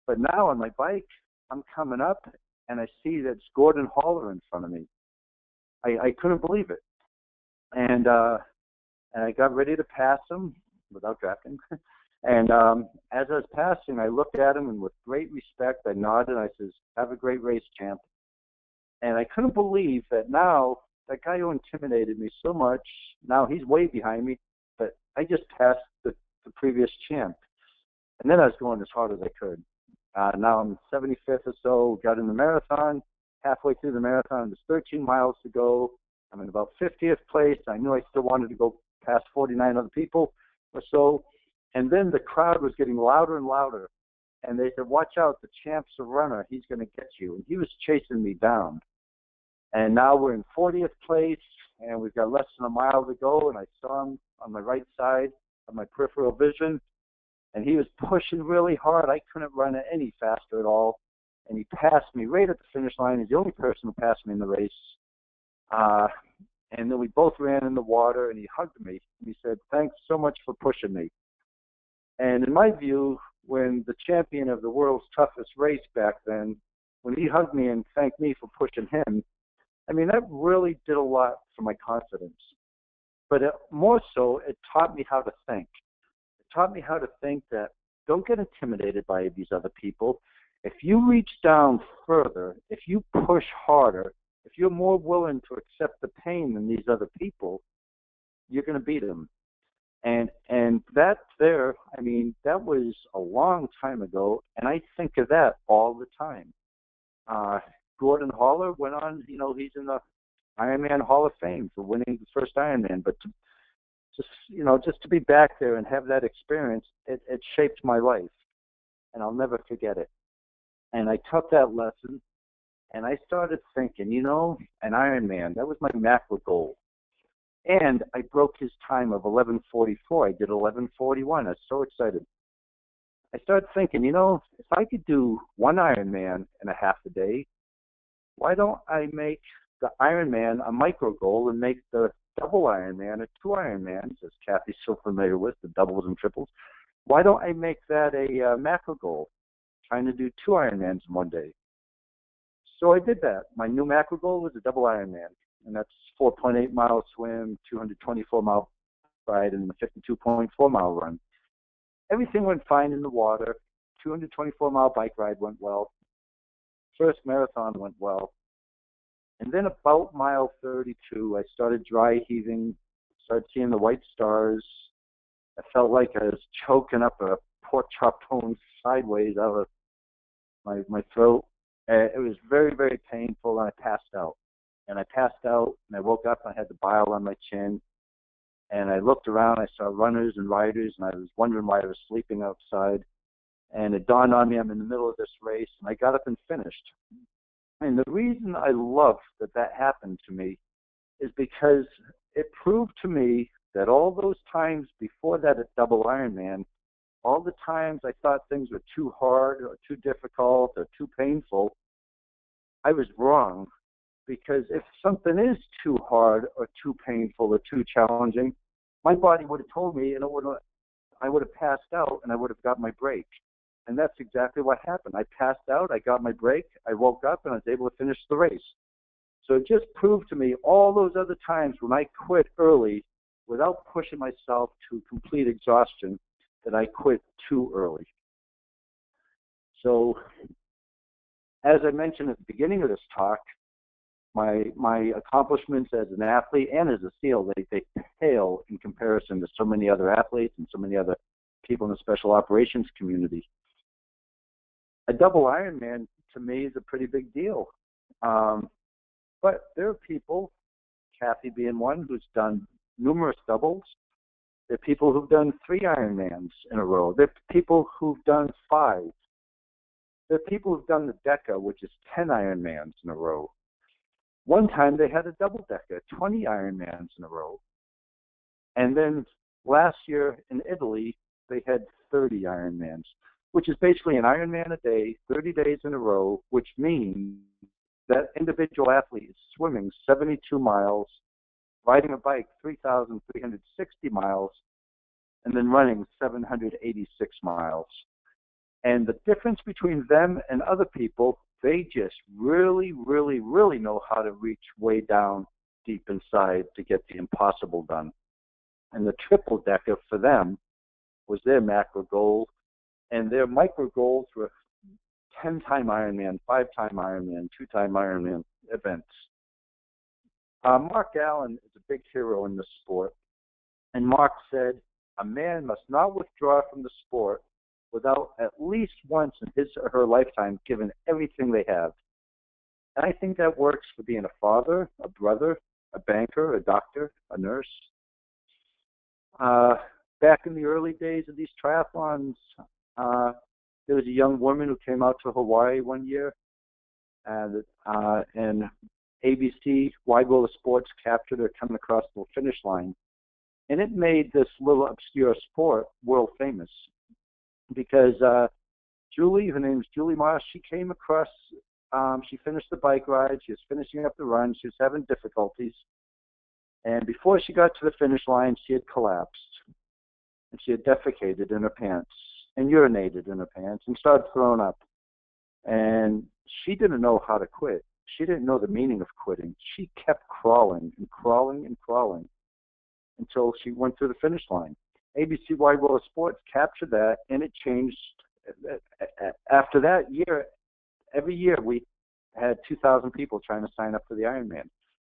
But now on my bike, I'm coming up, and I see that it's Gordon Haller in front of me. I couldn't believe it. And I got ready to pass him without drafting. And as I was passing, I looked at him, and with great respect, I nodded. I says, "Have a great race, champ." And I couldn't believe that now that guy who intimidated me so much, now he's way behind me, but I just passed the previous champ. And then I was going as hard as I could. Now I'm 75th or so, got in the marathon, halfway through the marathon, there's 13 miles to go. I'm in about 50th place. I knew I still wanted to go past 49 other people or so. And then the crowd was getting louder and louder. And they said, "Watch out, the champ's a runner. He's going to get you." And he was chasing me down. And now we're in 40th place, and we've got less than a mile to go. And I saw him on my right side of my peripheral vision. And he was pushing really hard. I couldn't run any faster at all. And he passed me right at the finish line. He's the only person who passed me in the race. And then we both ran in the water, and he hugged me. And he said, "Thanks so much for pushing me." And in my view, when the champion of the world's toughest race back then, when he hugged me and thanked me for pushing him, I mean, that really did a lot for my confidence. But more so, it taught me how to think. Taught me how to think that don't get intimidated by these other people. If you reach down further, if you push harder, if you're more willing to accept the pain than these other people, you're going to beat them. And that there, I mean, that was a long time ago, and I think of that all the time. Gordon Haller went on, he's in the Ironman Hall of Fame for winning the first Ironman, but just to be back there and have that experience, it shaped my life, and I'll never forget it. And I took that lesson, and I started thinking, an Ironman, that was my macro goal. And I broke his time of 11:44. I did 11:41. I was so excited. I started thinking, if I could do one Ironman in a half a day, why don't I make the Ironman a micro goal and make the double Ironman a two Ironmans, as Kathy's so familiar with, the doubles and triples. Why don't I make that a macro goal, trying to do two Ironmans in one day? So I did that. My new macro goal was a double Ironman, and that's 4.8 mile swim, 224 mile ride, and a 52.4 mile run. Everything went fine in the water. 224 mile bike ride went well. First marathon went well. And then about mile 32, I started dry heaving, started seeing the white stars. I felt like I was choking up a pork chop bone sideways out of my throat. It was very, very painful, and I passed out. And I woke up, and I had the bile on my chin. And I looked around, I saw runners and riders, and I was wondering why I was sleeping outside. And it dawned on me I'm in the middle of this race, and I got up and finished. And the reason I love that happened to me is because it proved to me that all those times before that at double Ironman, all the times I thought things were too hard or too difficult or too painful, I was wrong. Because if something is too hard or too painful or too challenging, my body would have told me, and I would have passed out, and I would have got my break. And that's exactly what happened. I passed out, I got my break, I woke up, and I was able to finish the race. So it just proved to me all those other times when I quit early without pushing myself to complete exhaustion, that I quit too early. So as I mentioned at the beginning of this talk, my accomplishments as an athlete and as a SEAL, they pale in comparison to so many other athletes and so many other people in the special operations community. A double Ironman, to me, is a pretty big deal. But there are people, Kathy being one, who's done numerous doubles. There are people who've done 3 Ironmans in a row. There are people who've done 5. There are people who've done the Deca, which is 10 Ironmans in a row. One time they had a double Deca, 20 Ironmans in a row. And then last year in Italy, they had 30 Ironmans, which is basically an Ironman a day, 30 days in a row, which means that individual athlete is swimming 72 miles, riding a bike 3,360 miles, and then running 786 miles. And the difference between them and other people, they just really, really, really know how to reach way down deep inside to get the impossible done. And the triple Deca for them was their macro goal, and their micro goals were 10-time Ironman, 5-time Ironman, 2-time Ironman events. Mark Allen is a big hero in this sport, and Mark said, a man must not withdraw from the sport without at least once in his or her lifetime giving everything they have. And I think that works for being a father, a brother, a banker, a doctor, a nurse. Back in the early days of these triathlons, there was a young woman who came out to Hawaii one year, and ABC Wide World of Sports captured her coming across the finish line. And it made this little obscure sport world famous because Julie, her name's Julie Moss, she came across, she finished the bike ride, she was finishing up the run, she was having difficulties. And before she got to the finish line, she had collapsed. And she had defecated in her pants and urinated in her pants and started throwing up. And she didn't know how to quit. She didn't know the meaning of quitting. She kept crawling and crawling and crawling until she went through the finish line. ABC Wide World of Sports captured that, and it changed. After that year, every year we had 2,000 people trying to sign up for the Ironman.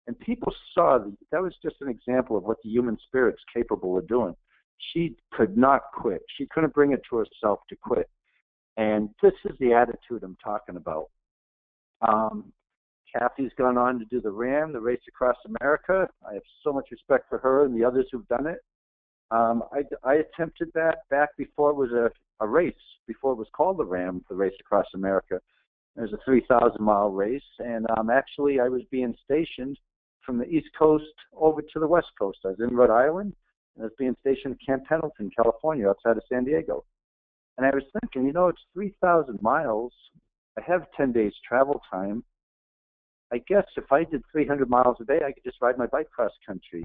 And people saw that was just an example of what the human spirit's capable of doing. She could not quit. She couldn't bring it to herself to quit. And this is the attitude I'm talking about. Kathy's gone on to do the RAM, the Race Across America. I have so much respect for her and the others who've done it. I attempted that back before it was a race, before it was called the RAM, the Race Across America. It was a 3,000-mile race, and actually I was being stationed from the East Coast over to the West Coast. I was in Rhode Island, and I was being stationed in Camp Pendleton, California, outside of San Diego. And I was thinking, it's 3,000 miles. I have 10 days travel time. I guess if I did 300 miles a day, I could just ride my bike cross country.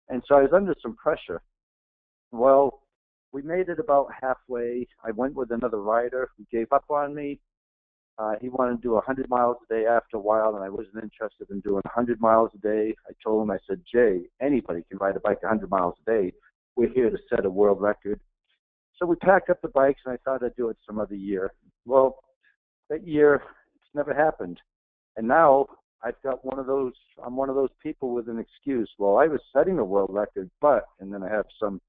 And so I was under some pressure. Well, we made it about halfway. I went with another rider who gave up on me. He wanted to do 100 miles a day after a while, and I wasn't interested in doing 100 miles a day. I told him, I said, Jay, anybody can ride a bike 100 miles a day. We're here to set a world record. So we packed up the bikes, and I thought I'd do it some other year. Well, that year, it's never happened. And now I've got I'm one of those people with an excuse. Well, I was setting a world record, and then I have some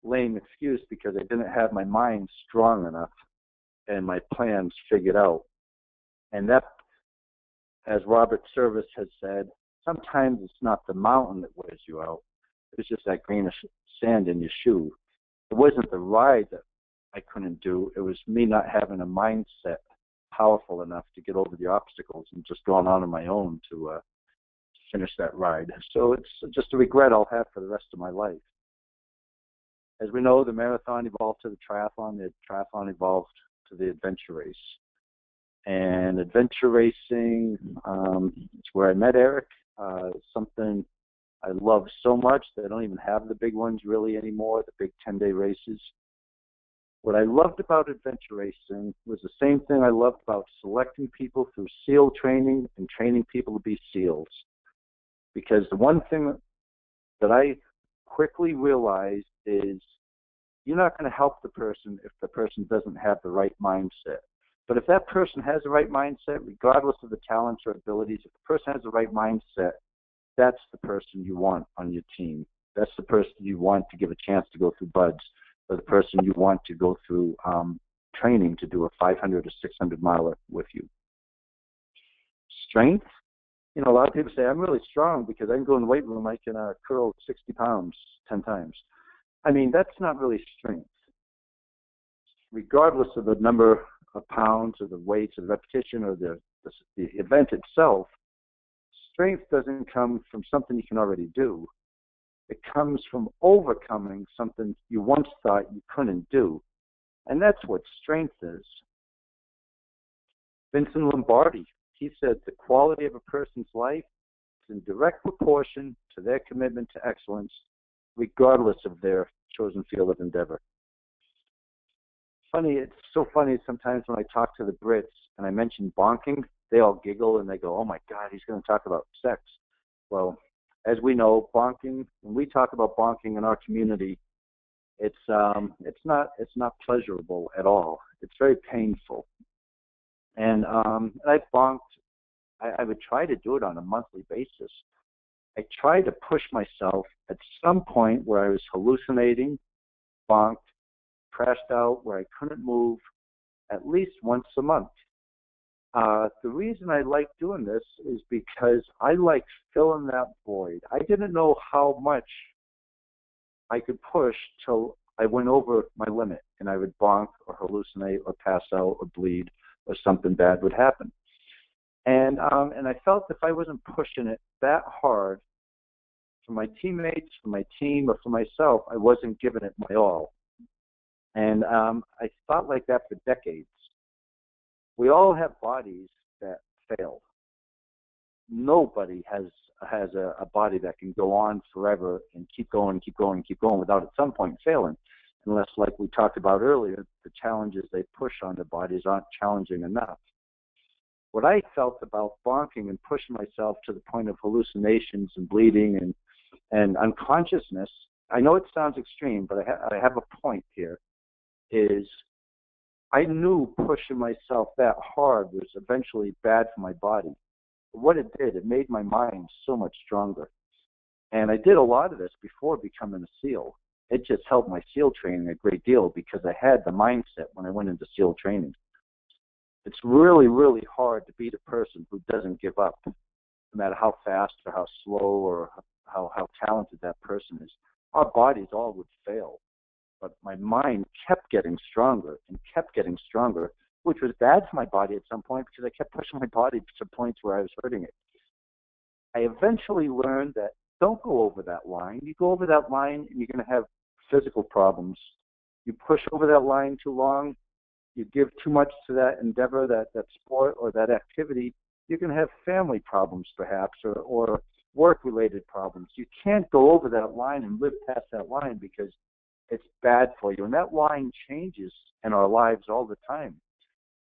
lame excuse because I didn't have my mind strong enough and my plans figured out. And that, as Robert Service has said, sometimes it's not the mountain that wears you out. It's just that grain of sand in your shoe. It wasn't the ride that I couldn't do. It was me not having a mindset powerful enough to get over the obstacles and just going on my own to finish that ride. So it's just a regret I'll have for the rest of my life. As we know, the marathon evolved to the triathlon. The triathlon evolved to the adventure race. And adventure racing, it's where I met Eric. Something I love so much that I don't even have the big ones really anymore, the big 10-day races. What I loved about adventure racing was the same thing I loved about selecting people through SEAL training and training people to be SEALs. Because the one thing that I quickly realized is you're not going to help the person if the person doesn't have the right mindset. But if that person has the right mindset, regardless of the talents or abilities, if the person has the right mindset, that's the person you want on your team. That's the person you want to give a chance to go through BUD/S, or the person you want to go through training to do a 500 or 600 miler with you. Strength, a lot of people say, I'm really strong because I can go in the weight room, I can curl 60 pounds 10 times. I mean, that's not really strength. Regardless of the number of pounds or the weights or the repetition or the event itself, strength doesn't come from something you can already do. It comes from overcoming something you once thought you couldn't do. And that's what strength is. Vincent Lombardi, he said the quality of a person's life is in direct proportion to their commitment to excellence, regardless of their chosen field of endeavor. It's so funny sometimes when I talk to the Brits and I mention bonking, they all giggle and they go, oh my God, he's going to talk about sex. Well, as we know, bonking, when we talk about bonking in our community, it's not pleasurable at all. It's very painful. And I've bonked. I would try to do it on a monthly basis. I tried to push myself at some point where I was hallucinating, bonked, crashed out, where I couldn't move, at least once a month. The reason I like doing this is because I like filling that void. I didn't know how much I could push till I went over my limit and I would bonk or hallucinate or pass out or bleed or something bad would happen. And I felt if I wasn't pushing it that hard for my teammates, for my team, or for myself, I wasn't giving it my all. And I thought like that for decades. We all have bodies that fail. Nobody has a body that can go on forever and keep going without at some point failing. Unless, like we talked about earlier, the challenges they push on their bodies aren't challenging enough. What I felt about bonking and pushing myself to the point of hallucinations and bleeding and unconsciousness, I know it sounds extreme, but I have a point here, is I knew pushing myself that hard was eventually bad for my body. But what it did, it made my mind so much stronger. And I did a lot of this before becoming a SEAL. It just helped my SEAL training a great deal because I had the mindset when I went into SEAL training. It's really, really hard to be the person who doesn't give up, no matter how fast or how slow or how talented that person is. our bodies all would fail. But my mind kept getting stronger and kept getting stronger, which was bad for my body at some point because I kept pushing my body to points where I was hurting it. I eventually learned that don't go over that line. You go over that line and you're going to have physical problems. You push over that line too long, you give too much to that endeavor, that sport or that activity, you're going to have family problems perhaps or work-related problems. You can't go over that line and live past that line because it's bad for you. And that line changes in our lives all the time.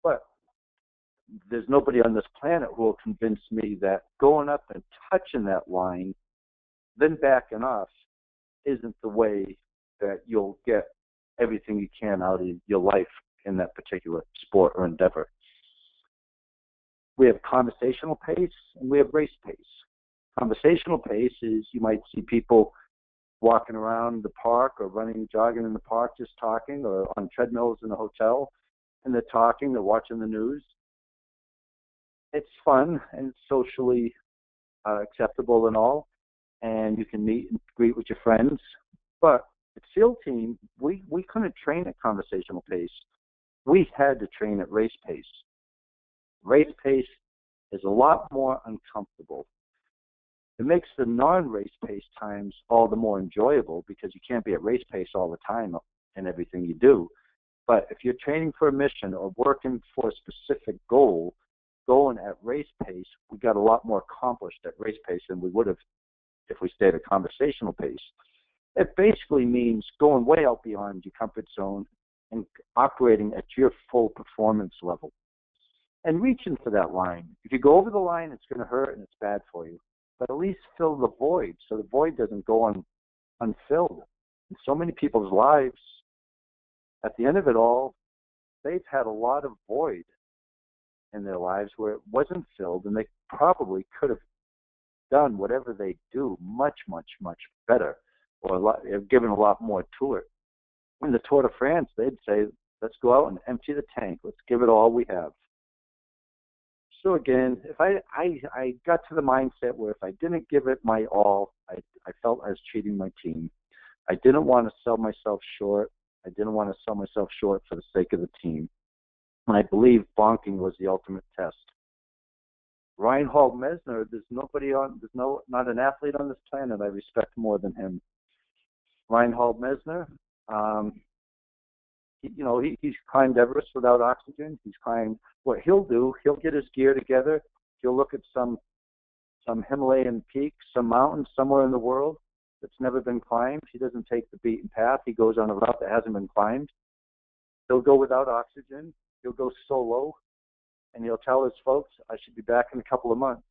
But there's nobody on this planet who will convince me that going up and touching that line, then backing off, isn't the way that you'll get everything you can out of your life in that particular sport or endeavor. We have conversational pace and we have race pace. Conversational pace is you might see people walking around the park or running, jogging in the park, just talking, or on treadmills in the hotel, and they're talking, they're watching the news. It's fun and socially acceptable and all, and you can meet and greet with your friends. But at SEAL Team, we couldn't train at conversational pace. We had to train at race pace. Race pace is a lot more uncomfortable. It makes the non-race pace times all the more enjoyable because you can't be at race pace all the time in everything you do. But if you're training for a mission or working for a specific goal, going at race pace, we got a lot more accomplished at race pace than we would have if we stayed at conversational pace. It basically means going way out beyond your comfort zone and operating at your full performance level and reaching for that line. If you go over the line, it's going to hurt and it's bad for you. But at least fill the void so the void doesn't go unfilled. In so many people's lives, at the end of it all, they've had a lot of void in their lives where it wasn't filled, and they probably could have done whatever they do much, much, much better, or have given a lot more to it. In the Tour de France, they'd say, let's go out and empty the tank. Let's give it all we have. So again, if I got to the mindset where if I didn't give it my all, I felt I was cheating my team. I didn't want to sell myself short. I didn't want to sell myself short for the sake of the team. And I believe bonking was the ultimate test. Reinhold Messner, there's not an athlete on this planet I respect more than him. Reinhold Messner, he's climbed Everest without oxygen. He's climbed. What he'll do, he'll get his gear together. He'll look at some Himalayan peak, some mountain somewhere in the world that's never been climbed. He doesn't take the beaten path. He goes on a route that hasn't been climbed. He'll go without oxygen. He'll go solo, and he'll tell his folks, I should be back in a couple of months.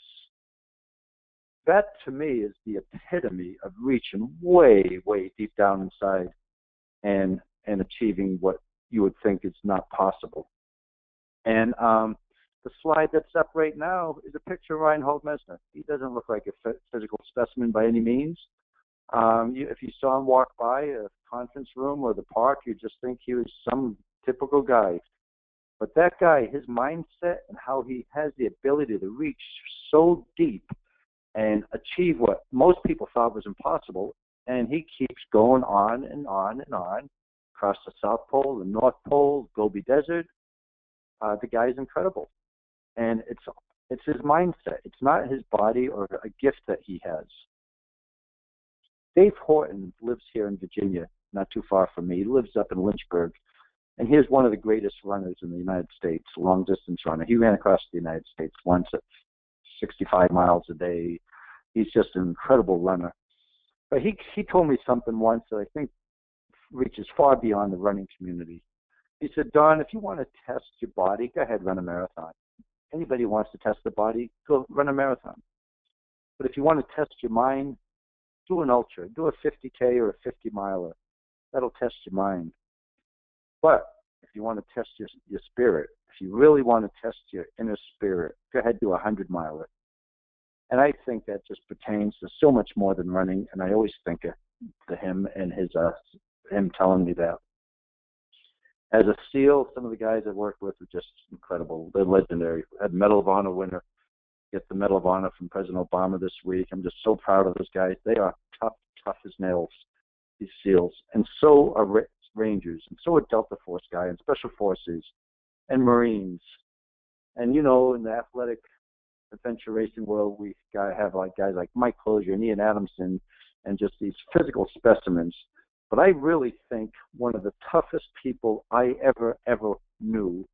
That, to me, is the epitome of reaching way, way deep down inside and achieving what you would think is not possible. And the slide that's up right now is a picture of Reinhold Messner. He doesn't look like a physical specimen by any means. If you saw him walk by a conference room or the park, you'd just think he was some typical guy. But that guy, his mindset and how he has the ability to reach so deep and achieve what most people thought was impossible, and he keeps going on and on and on across the South Pole, the North Pole, Gobi Desert. The guy's incredible. And it's his mindset. It's not his body or a gift that he has. Dave Horton lives here in Virginia, not too far from me. He lives up in Lynchburg. And he's one of the greatest runners in the United States, long-distance runner. He ran across the United States once at 65 miles a day. He's just an incredible runner. But he told me something once that I think reaches far beyond the running community. He said, Don, if you want to test your body, go ahead, run a marathon. Anybody who wants to test the body, go run a marathon. But if you want to test your mind, do an ultra. Do a 50K or a 50-miler. That'll test your mind. But if you want to test your spirit, if you really want to test your inner spirit, go ahead, do a 100-miler. And I think that just pertains to so much more than running, and I always think of him and him telling me that. As a SEAL, some of the guys I worked with are just incredible. They're legendary. I had Medal of Honor winner get the Medal of Honor from President Obama this week. I'm just so proud of those guys. They are tough as nails. these SEALs, and so are Rangers, and so are Delta Force guys, and Special Forces, and Marines. And, you know, in the athletic adventure racing world, we have like guys like Mike Closier and Ian Adamson, and just these physical specimens. But I really think one of the toughest people I ever knew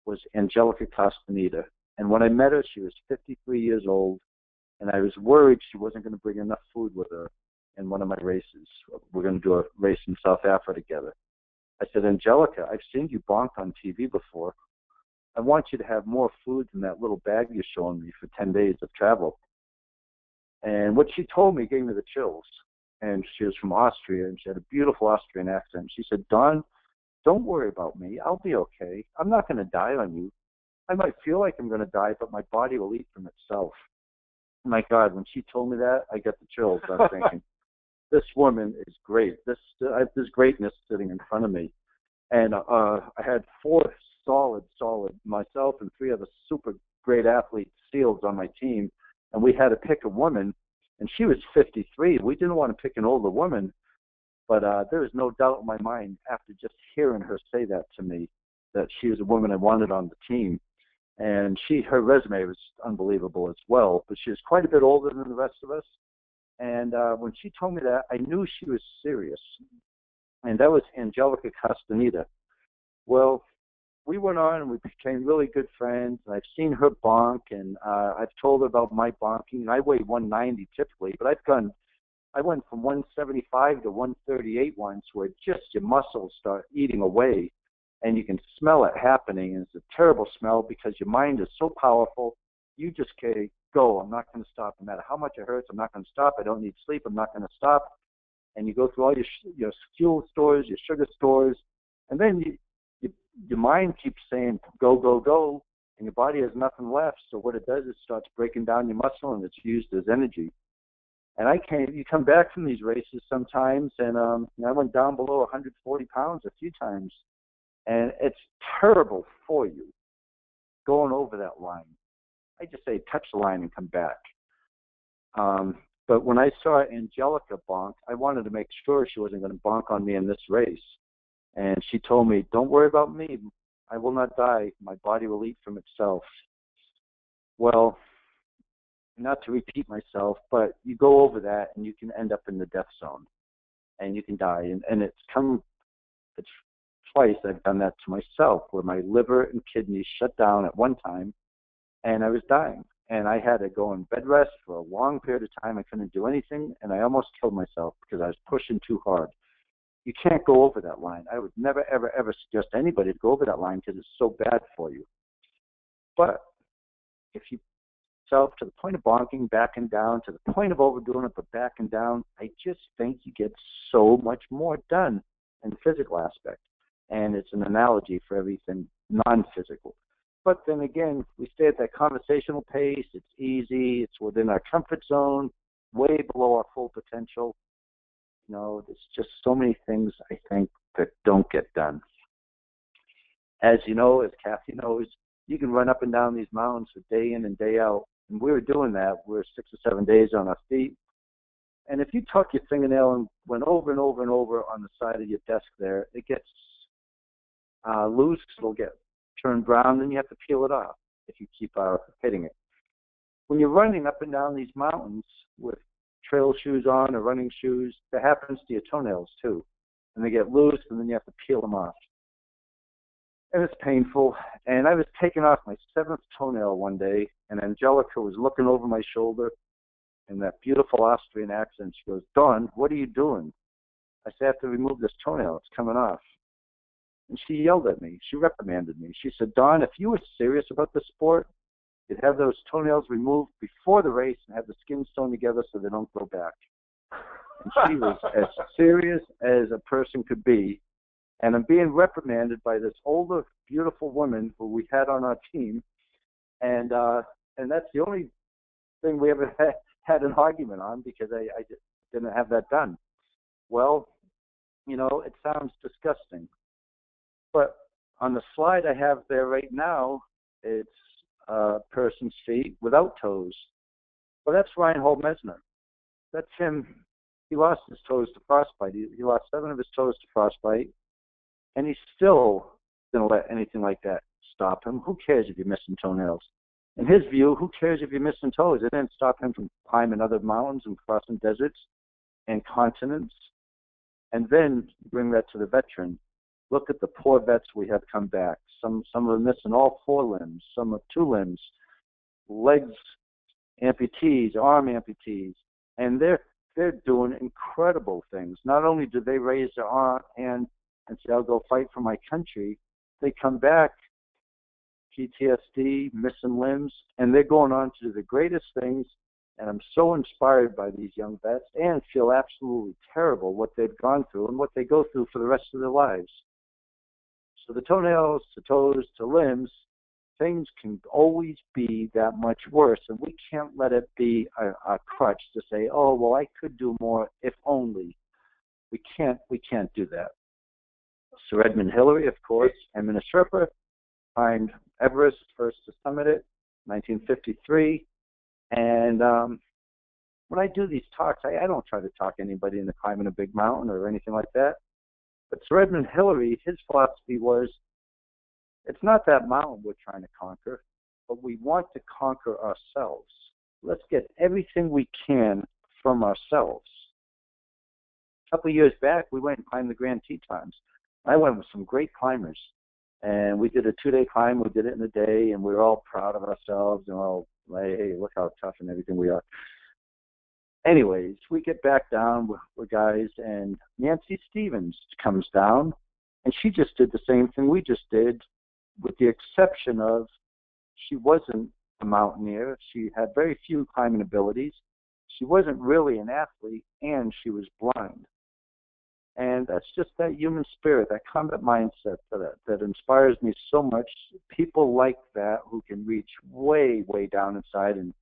was Angelica Castaneda. And when I met her, she was 53 years old, and I was worried she wasn't going to bring enough food with her in one of my races. We're going to do a race in South Africa together. I said, Angelica, I've seen you bonk on TV before. I want you to have more food than that little bag you're showing me for 10 days of travel. And what she told me gave me the chills. And she was from Austria, and she had a beautiful Austrian accent. She said, Don, don't worry about me. I'll be okay. I'm not going to die on you. I might feel like I'm going to die, but my body will eat from itself. My God, when she told me that, I got the chills. I'm thinking, this woman is great. This greatness sitting in front of me. And I had 4 solid, myself and 3 other super great athletes, SEALs on my team, and we had to pick a woman, and she was 53. We didn't want to pick an older woman, but there was no doubt in my mind after just hearing her say that to me, that she was a woman I wanted on the team. And her resume was unbelievable as well, but she was quite a bit older than the rest of us. And when she told me that, I knew she was serious. And that was Angelica Castaneda. Well, we went on and we became really good friends. And I've seen her bonk, and I've told her about my bonking. And I weigh 190 typically, but I went from 175 to 138 once, where just your muscles start eating away. And you can smell it happening, and it's a terrible smell because your mind is so powerful. You just can't go. I'm not going to stop. No matter how much it hurts, I'm not going to stop. I don't need sleep. I'm not going to stop. And you go through all your fuel stores, your sugar stores, and then your mind keeps saying, go, go, go, and your body has nothing left. So what it does is it starts breaking down your muscle, and it's used as energy. And you come back from these races sometimes, and I went down below 140 pounds a few times. And it's terrible for you going over that line. I just say touch the line and come back. But when I saw Angelica bonk, I wanted to make sure she wasn't going to bonk on me in this race. And she told me, don't worry about me. I will not die. My body will eat from itself. Well, not to repeat myself, but you go over that and you can end up in the death zone and you can die. And it's twice I've done that to myself, where my liver and kidneys shut down at one time, and I was dying. And I had to go in bed rest for a long period of time. I couldn't do anything, and I almost killed myself because I was pushing too hard. You can't go over that line. I would never, ever suggest anybody to go over that line because it's so bad for you. But if you self to the point of bonking, backing down, to the point of overdoing it, but backing down, I just think you get so much more done in the physical aspect. And it's an analogy for everything non-physical. But then again, we stay at that conversational pace. It's easy. It's within our comfort zone, way below our full potential. You know, there's just so many things, I think, that don't get done. As you know, as Kathy knows, you can run up and down these mountains for day in and day out. And we were doing that. We were 6 or 7 days on our feet. And if you tuck your fingernail and went over and over and over on the side of your desk there, it gets loose, it'll get turned brown, then you have to peel it off if you keep hitting it. When you're running up and down these mountains with trail shoes on or running shoes, that happens to your toenails too. And they get loose, and then you have to peel them off. And it's painful. And I was taking off my 7th toenail one day, and Angelica was looking over my shoulder in that beautiful Austrian accent. She goes, Don, what are you doing? I said, I have to remove this toenail. It's coming off. And she yelled at me. She reprimanded me. She said, Don, if you were serious about the sport, you'd have those toenails removed before the race and have the skin sewn together so they don't grow back. And she was as serious as a person could be. And I'm being reprimanded by this older, beautiful woman who we had on our team. And that's the only thing we ever had an argument on, because I just didn't have that done. Well, you know, it sounds disgusting. But on the slide I have there right now, it's a person's feet without toes. Well, that's Reinhold Messner. That's him he lost his toes to frostbite. He lost 7 of his toes to frostbite, and he still didn't let anything like that stop him. Who cares if you're missing toenails? In his view, who cares if you're missing toes? It didn't stop him from climbing other mountains and crossing deserts and continents. And then bring that to the veteran. Look at the poor vets we have come back. Some are missing all 4 limbs. Some have 2 limbs, legs amputees, arm amputees, and they're doing incredible things. Not only do they raise their arm hand and say, "I'll go fight for my country," they come back, PTSD, missing limbs, and they're going on to do the greatest things. And I'm so inspired by these young vets and feel absolutely terrible what they've gone through and what they go through for the rest of their lives. So the toenails, to toes, to limbs, things can always be that much worse, and we can't let it be a crutch to say, "Oh, well, I could do more if only." We can't do that. Sir Edmund Hillary, of course, I'm in a Sherpa, climbed Everest, first to summit it, 1953. And when I do these talks, I don't try to talk anybody into climbing a big mountain or anything like that. But Sir Edmund Hillary, his philosophy was, it's not that mountain we're trying to conquer, but we want to conquer ourselves. Let's get everything we can from ourselves. A couple of years back, we went and climbed the Grand Tetons. I went with some great climbers, and we did a 2-day climb. We did it in a day, and we were all proud of ourselves, and all like, "Hey, look how tough and everything we are." Anyways, we get back down, we're guys, and Nancy Stevens comes down, and she just did the same thing we just did, with the exception of she wasn't a mountaineer. She had very few climbing abilities. She wasn't really an athlete, and she was blind. And that's just that human spirit, that combat mindset that inspires me so much. People like that who can reach way, way down inside and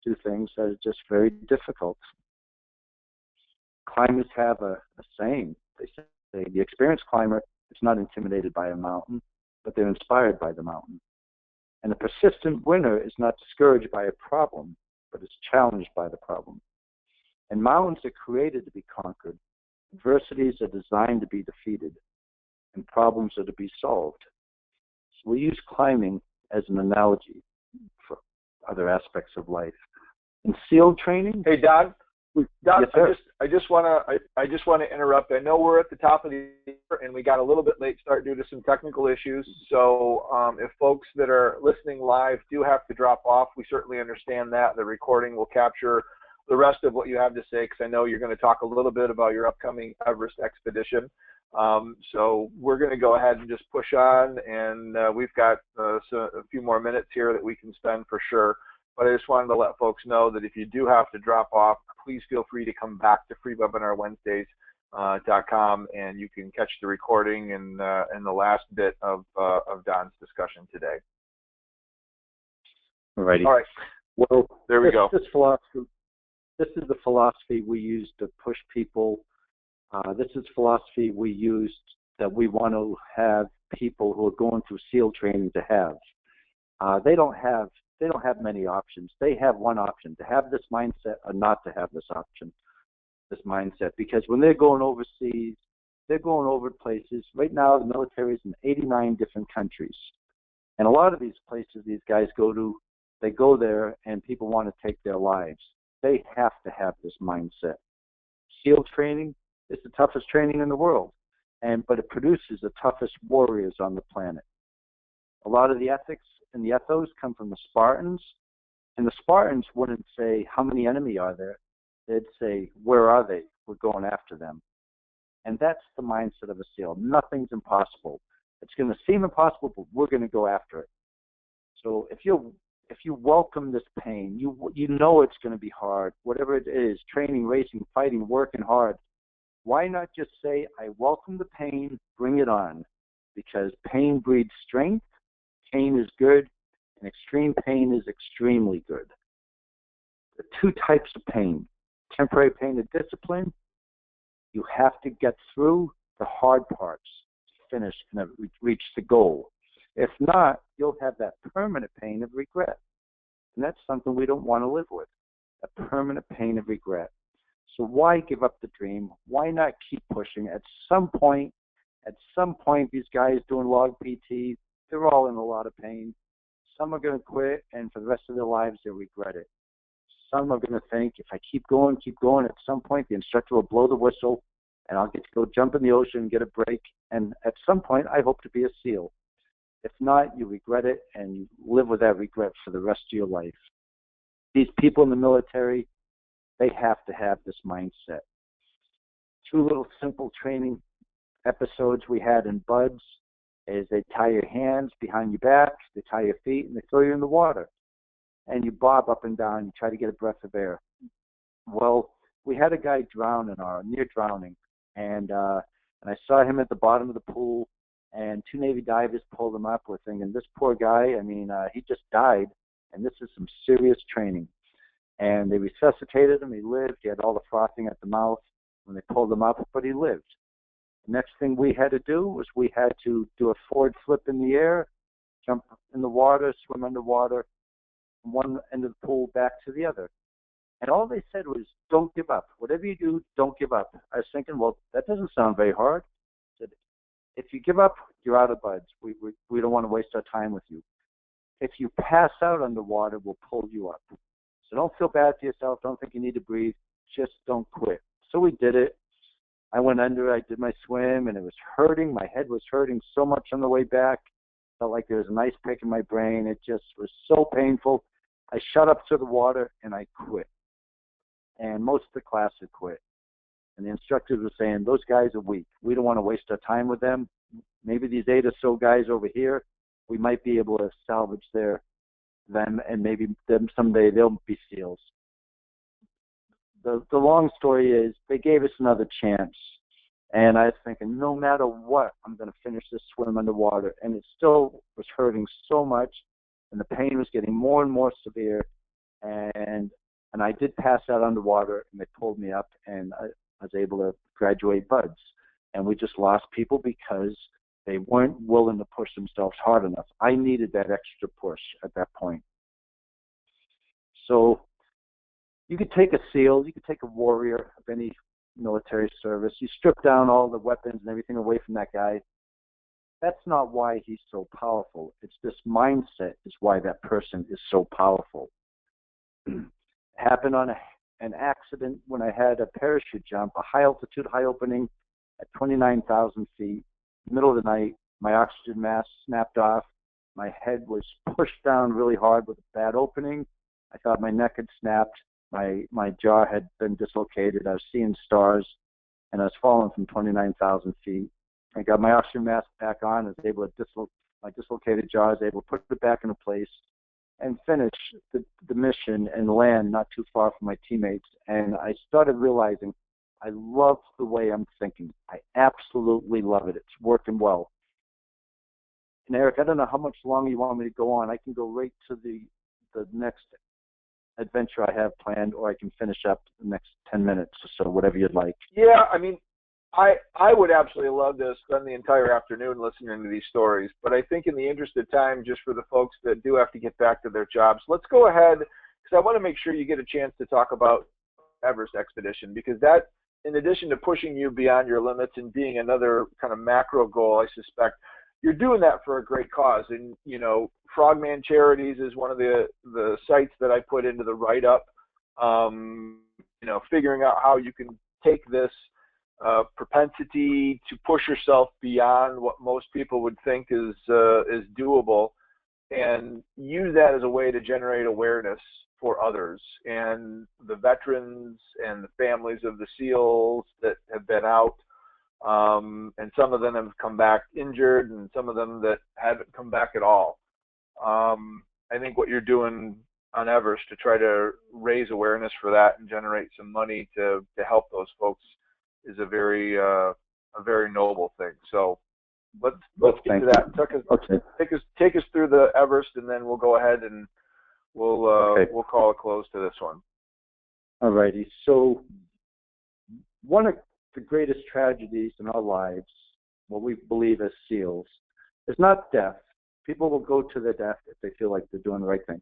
do things that are just very difficult. Climbers have a saying. They say the experienced climber is not intimidated by a mountain, but they're inspired by the mountain. And the persistent winner is not discouraged by a problem, but is challenged by the problem. And mountains are created to be conquered. Adversities are designed to be defeated, and problems are to be solved. So we use climbing as an analogy for other aspects of life. In SEAL training, Hey, Don. Don, yes, sir. I just want to interrupt. I know we're at the top of the year, and we got a little bit late start due to some technical issues. So if folks that are listening live do have to drop off, we certainly understand that. The recording will capture the rest of what you have to say, because I know you're going to talk a little bit about your upcoming Everest expedition. So we're going to go ahead and just push on, and we've got a few more minutes here that we can spend for sure. But I just wanted to let folks know that if you do have to drop off, please feel free to come back to freewebinarwednesdays.com, and you can catch the recording and the last bit of Don's discussion today. Alrighty. All right. Well, there we go. This is the philosophy we use to push people. This is philosophy we use that we want to have people who are going through SEAL training to have. They don't have many options. They have one option: to have this mindset or not to have this option, this mindset. Because when they're going overseas, they're going over places. Right now, the military is in 89 different countries, and a lot of these places these guys go to, they go there and people want to take their lives. They have to have this mindset. SEAL training is the toughest training in the world, but it produces the toughest warriors on the planet. A lot of the ethics and the ethos come from the Spartans, and the Spartans wouldn't say, "How many enemy are there?" They'd say, "Where are they? We're going after them." And that's the mindset of a SEAL. Nothing's impossible. It's going to seem impossible, but we're going to go after it. So if you welcome this pain, you know it's going to be hard, whatever it is, training, racing, fighting, working hard. Why not just say, "I welcome the pain, bring it on," because pain breeds strength. Pain is good, and extreme pain is extremely good. There are 2 types of pain. Temporary pain of discipline. You have to get through the hard parts to finish and reach the goal. If not, you'll have that permanent pain of regret. And that's something we don't want to live with, a permanent pain of regret. So why give up the dream? Why not keep pushing? At some point, these guys doing log PT, they're all in a lot of pain. Some are going to quit, and for the rest of their lives, they'll regret it. Some are going to think, if I keep going, at some point, the instructor will blow the whistle, and I'll get to go jump in the ocean and get a break. And at some point, I hope to be a SEAL. If not, you regret it, and you live with that regret for the rest of your life. These people in the military, they have to have this mindset. 2 little simple training episodes we had in BUDS is they tie your hands behind your back, they tie your feet, and they throw you in the water. And you bob up and down, you try to get a breath of air. Well, we had a guy drowning or near drowning, and I saw him at the bottom of the pool, and 2 Navy divers pulled him up. We're thinking, this poor guy, he just died, and this is some serious training. And they resuscitated him. He lived. He had all the frothing at the mouth when they pulled him up, but he lived. The next thing we had to do was we had to do a forward flip in the air, jump in the water, swim underwater, from one end of the pool back to the other. And all they said was, don't give up. Whatever you do, don't give up. I was thinking, well, that doesn't sound very hard. I said, if you give up, you're out of BUDS. We don't want to waste our time with you. If you pass out underwater, we'll pull you up. So don't feel bad for yourself. Don't think you need to breathe. Just don't quit. So we did it. I went under. I did my swim, and it was hurting. My head was hurting so much on the way back. Felt like there was an ice pick in my brain. It just was so painful. I shut up to the water, and I quit. And most of the class had quit. And the instructors were saying, those guys are weak. We don't want to waste our time with them. Maybe these 8 or so guys over here, we might be able to salvage them, and maybe them someday they'll be SEALs. The long story is they gave us another chance. And I was thinking, no matter what, I'm going to finish this swim underwater. And it still was hurting so much, and the pain was getting more and more severe. And I did pass out underwater, and they pulled me up, and I was able to graduate BUDS. And we just lost people because they weren't willing to push themselves hard enough. I needed that extra push at that point. So you could take a SEAL, you could take a warrior of any military service. You strip down all the weapons and everything away from that guy. That's not why he's so powerful. It's this mindset is why that person is so powerful. It happened on an accident when I had a parachute jump, a high altitude, high opening at 29,000 feet. Middle of the night, my oxygen mask snapped off. My head was pushed down really hard with a bad opening. I thought my neck had snapped. My jaw had been dislocated. I was seeing stars, and I was falling from 29,000 feet. I got my oxygen mask back on. I was able to my dislocated jaw. I was able to put it back into place and finish the mission and land not too far from my teammates. And I started realizing I love the way I'm thinking. I absolutely love it. It's working well. And Eric, I don't know how much longer you want me to go on. I can go right to the next adventure I have planned, or I can finish up the next 10 minutes or so, whatever you'd like. Yeah, I would absolutely love to spend the entire afternoon listening to these stories, but I think in the interest of time, just for the folks that do have to get back to their jobs, let's go ahead, because I want to make sure you get a chance to talk about Everest expedition, because that, in addition to pushing you beyond your limits and being another kind of macro goal, I suspect, you're doing that for a great cause. And, Frogman Charities is one of the sites that I put into the write-up, figuring out how you can take this propensity to push yourself beyond what most people would think is doable, and use that as a way to generate awareness for others and the veterans and the families of the SEALs that have been out. And some of them have come back injured, and some of them that haven't come back at all. I think what you're doing on Everest to try to raise awareness for that and generate some money to help those folks is a very noble thing. So let's get to that. Take us through the Everest, and then we'll go ahead and we'll call a close to this one. All righty. So one of the greatest tragedies in our lives, what we believe as SEALs, is not death. People will go to their death if they feel like they're doing the right thing.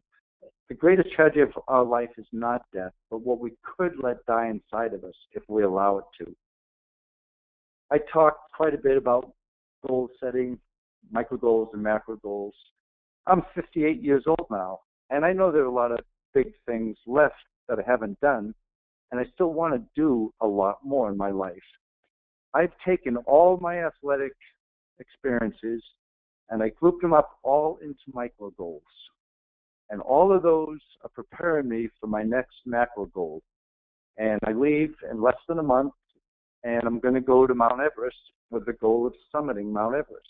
the greatest tragedy of our life is not death, but what we could let die inside of us if we allow it to. I talked quite a bit about goal setting, micro goals and macro goals. I'm 58 years old now, and I know there are a lot of big things left that I haven't done, and I still want to do a lot more in my life. I've taken all my athletic experiences and I grouped them up all into micro goals. And all of those are preparing me for my next macro goal. And I leave in less than a month, and I'm going to go to Mount Everest with the goal of summiting Mount Everest,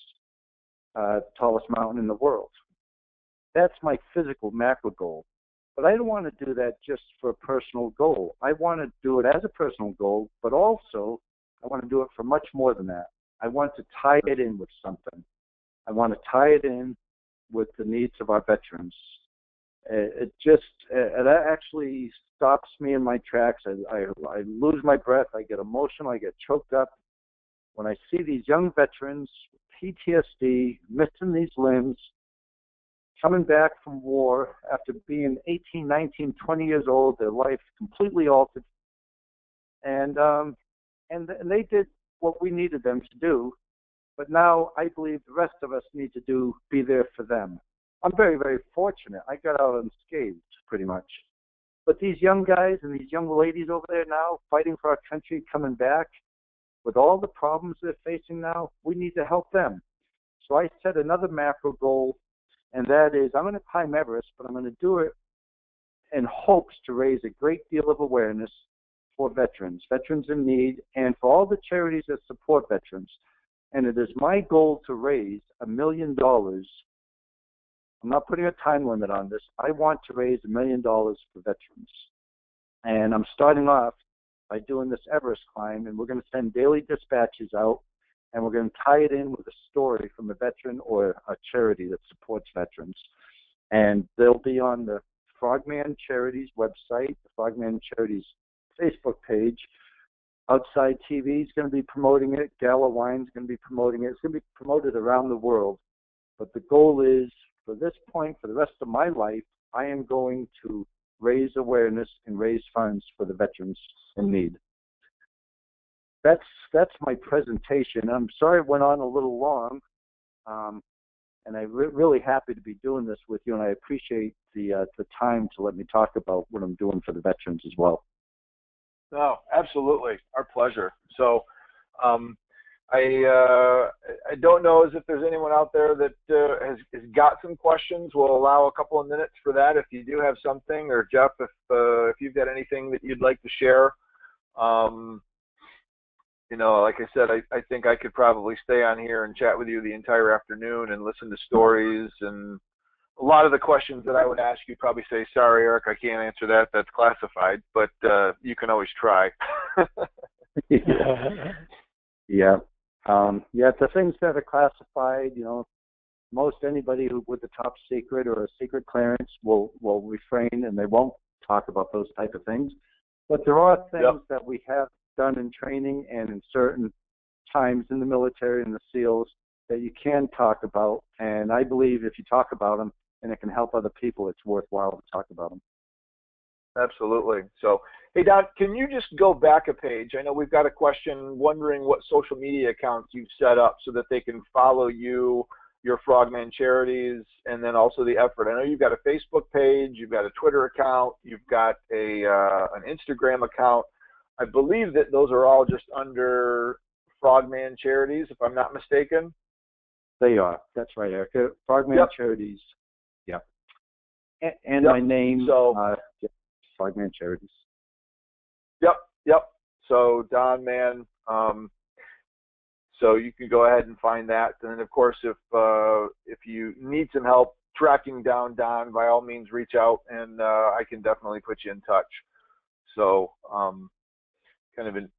the tallest mountain in the world. That's my physical macro goal. But I don't want to do that just for a personal goal. I want to do it as a personal goal, but also I want to do it for much more than that. I want to tie it in with something. I want to tie it in with the needs of our veterans. It actually stops me in my tracks. I lose my breath. I get emotional. I get choked up when I see these young veterans, PTSD, missing these limbs, coming back from war after being 18, 19, 20 years old, their life completely altered. And they did what we needed them to do. But now I believe the rest of us need to be there for them. I'm very, very fortunate. I got out unscathed, pretty much. But these young guys and these young ladies over there now, fighting for our country, coming back, with all the problems they're facing now, we need to help them. So I set another macro goal, and that is I'm going to climb Everest, but I'm going to do it in hopes to raise a great deal of awareness for veterans in need, and for all the charities that support veterans. And it is my goal to raise $1 million. I'm not putting a time limit on this. I want to raise $1 million for veterans. And I'm starting off by doing this Everest climb, and we're going to send daily dispatches out, and we're going to tie it in with a story from a veteran or a charity that supports veterans. And they'll be on the Frogman Charities website, the Frogman Charities Facebook page. Outside TV is going to be promoting it. Gala Wine's going to be promoting it. It's going to be promoted around the world. But the goal is, for this point, for the rest of my life, I am going to raise awareness and raise funds for the veterans in need. That's my presentation. I'm sorry it went on a little long, and I'm really happy to be doing this with you, and I appreciate the time to let me talk about what I'm doing for the veterans as well. No, absolutely. Our pleasure. So I don't know as if there's anyone out there that has got some questions. We'll allow a couple of minutes for that if you do have something, or Jeff, if you've got anything that you'd like to share. Like I said, I think I could probably stay on here and chat with you the entire afternoon and listen to stories, and a lot of the questions that I would ask, you'd probably say, sorry, Eric, I can't answer that. That's classified, but you can always try. Yeah. The things that are classified, most anybody with a top secret or a secret clearance will refrain, and they won't talk about those type of things. But there are things that we have done in training and in certain times in the military and the SEALs that you can talk about. And I believe if you talk about them and it can help other people, it's worthwhile to talk about them. Absolutely. So, hey, Don, can you just go back a page? I know we've got a question wondering what social media accounts you've set up so that they can follow you, your Frogman Charities, and then also the effort. I know you've got a Facebook page, you've got a Twitter account, you've got an Instagram account. I believe that those are all just under Frogman Charities, if I'm not mistaken. They are. That's right, Eric. Frogman Charities. Yeah. And my name, Frogman Charities. Yep. So Don Mann. So you can go ahead and find that. And then, of course, if you need some help tracking down Don, by all means, reach out, and I can definitely put you in touch. So kind of an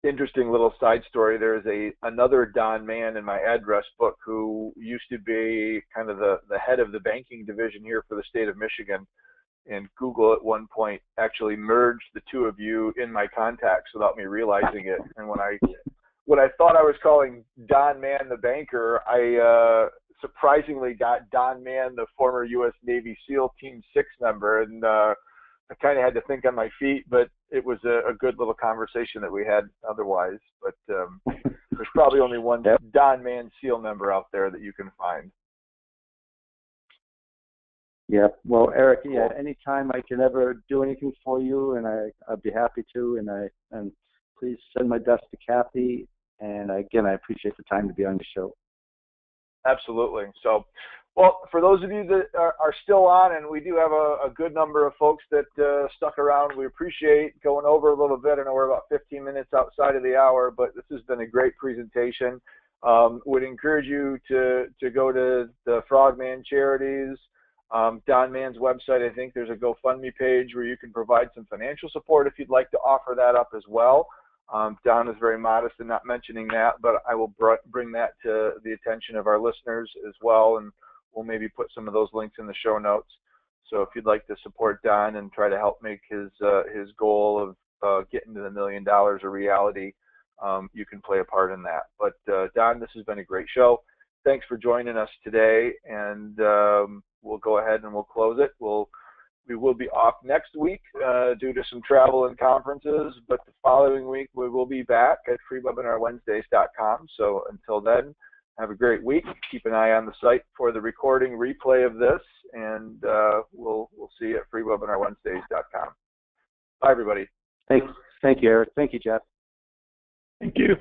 interesting little side story. There's another Don Mann in my address book who used to be kind of the head of the banking division here for the state of Michigan. And Google at one point actually merged the two of you in my contacts without me realizing it. And when I thought I was calling Don Mann the banker, I surprisingly got Don Mann, the former U.S. Navy SEAL Team 6 member, and I kind of had to think on my feet, but it was a good little conversation that we had otherwise. But there's probably only one Don Mann SEAL member out there that you can find. Yeah. Well, Eric, yeah, anytime I can ever do anything for you, and I'd be happy to. And please send my best to Kathy. And again, I appreciate the time to be on the show. Absolutely. So, well, for those of you that are still on, and we do have a good number of folks that stuck around, we appreciate going over a little bit. I know we're about 15 minutes outside of the hour, but this has been a great presentation. Would encourage you to go to the Frogman Charities, Don Mann's website. I think there's a GoFundMe page where you can provide some financial support if you'd like to offer that up as well. Don is very modest in not mentioning that, but I will bring that to the attention of our listeners as well, and we'll maybe put some of those links in the show notes. So if you'd like to support Don and try to help make his goal of getting to the $1 million a reality, you can play a part in that. But Don, this has been a great show. Thanks for joining us today, and we'll go ahead and we'll close it. We will be off next week due to some travel and conferences, but the following week we will be back at freewebinarwednesdays.com. So until then, have a great week. Keep an eye on the site for the recording replay of this, and we'll see you at freewebinarwednesdays.com. Bye, everybody. Thank you, Eric. Thank you, Jeff. Thank you.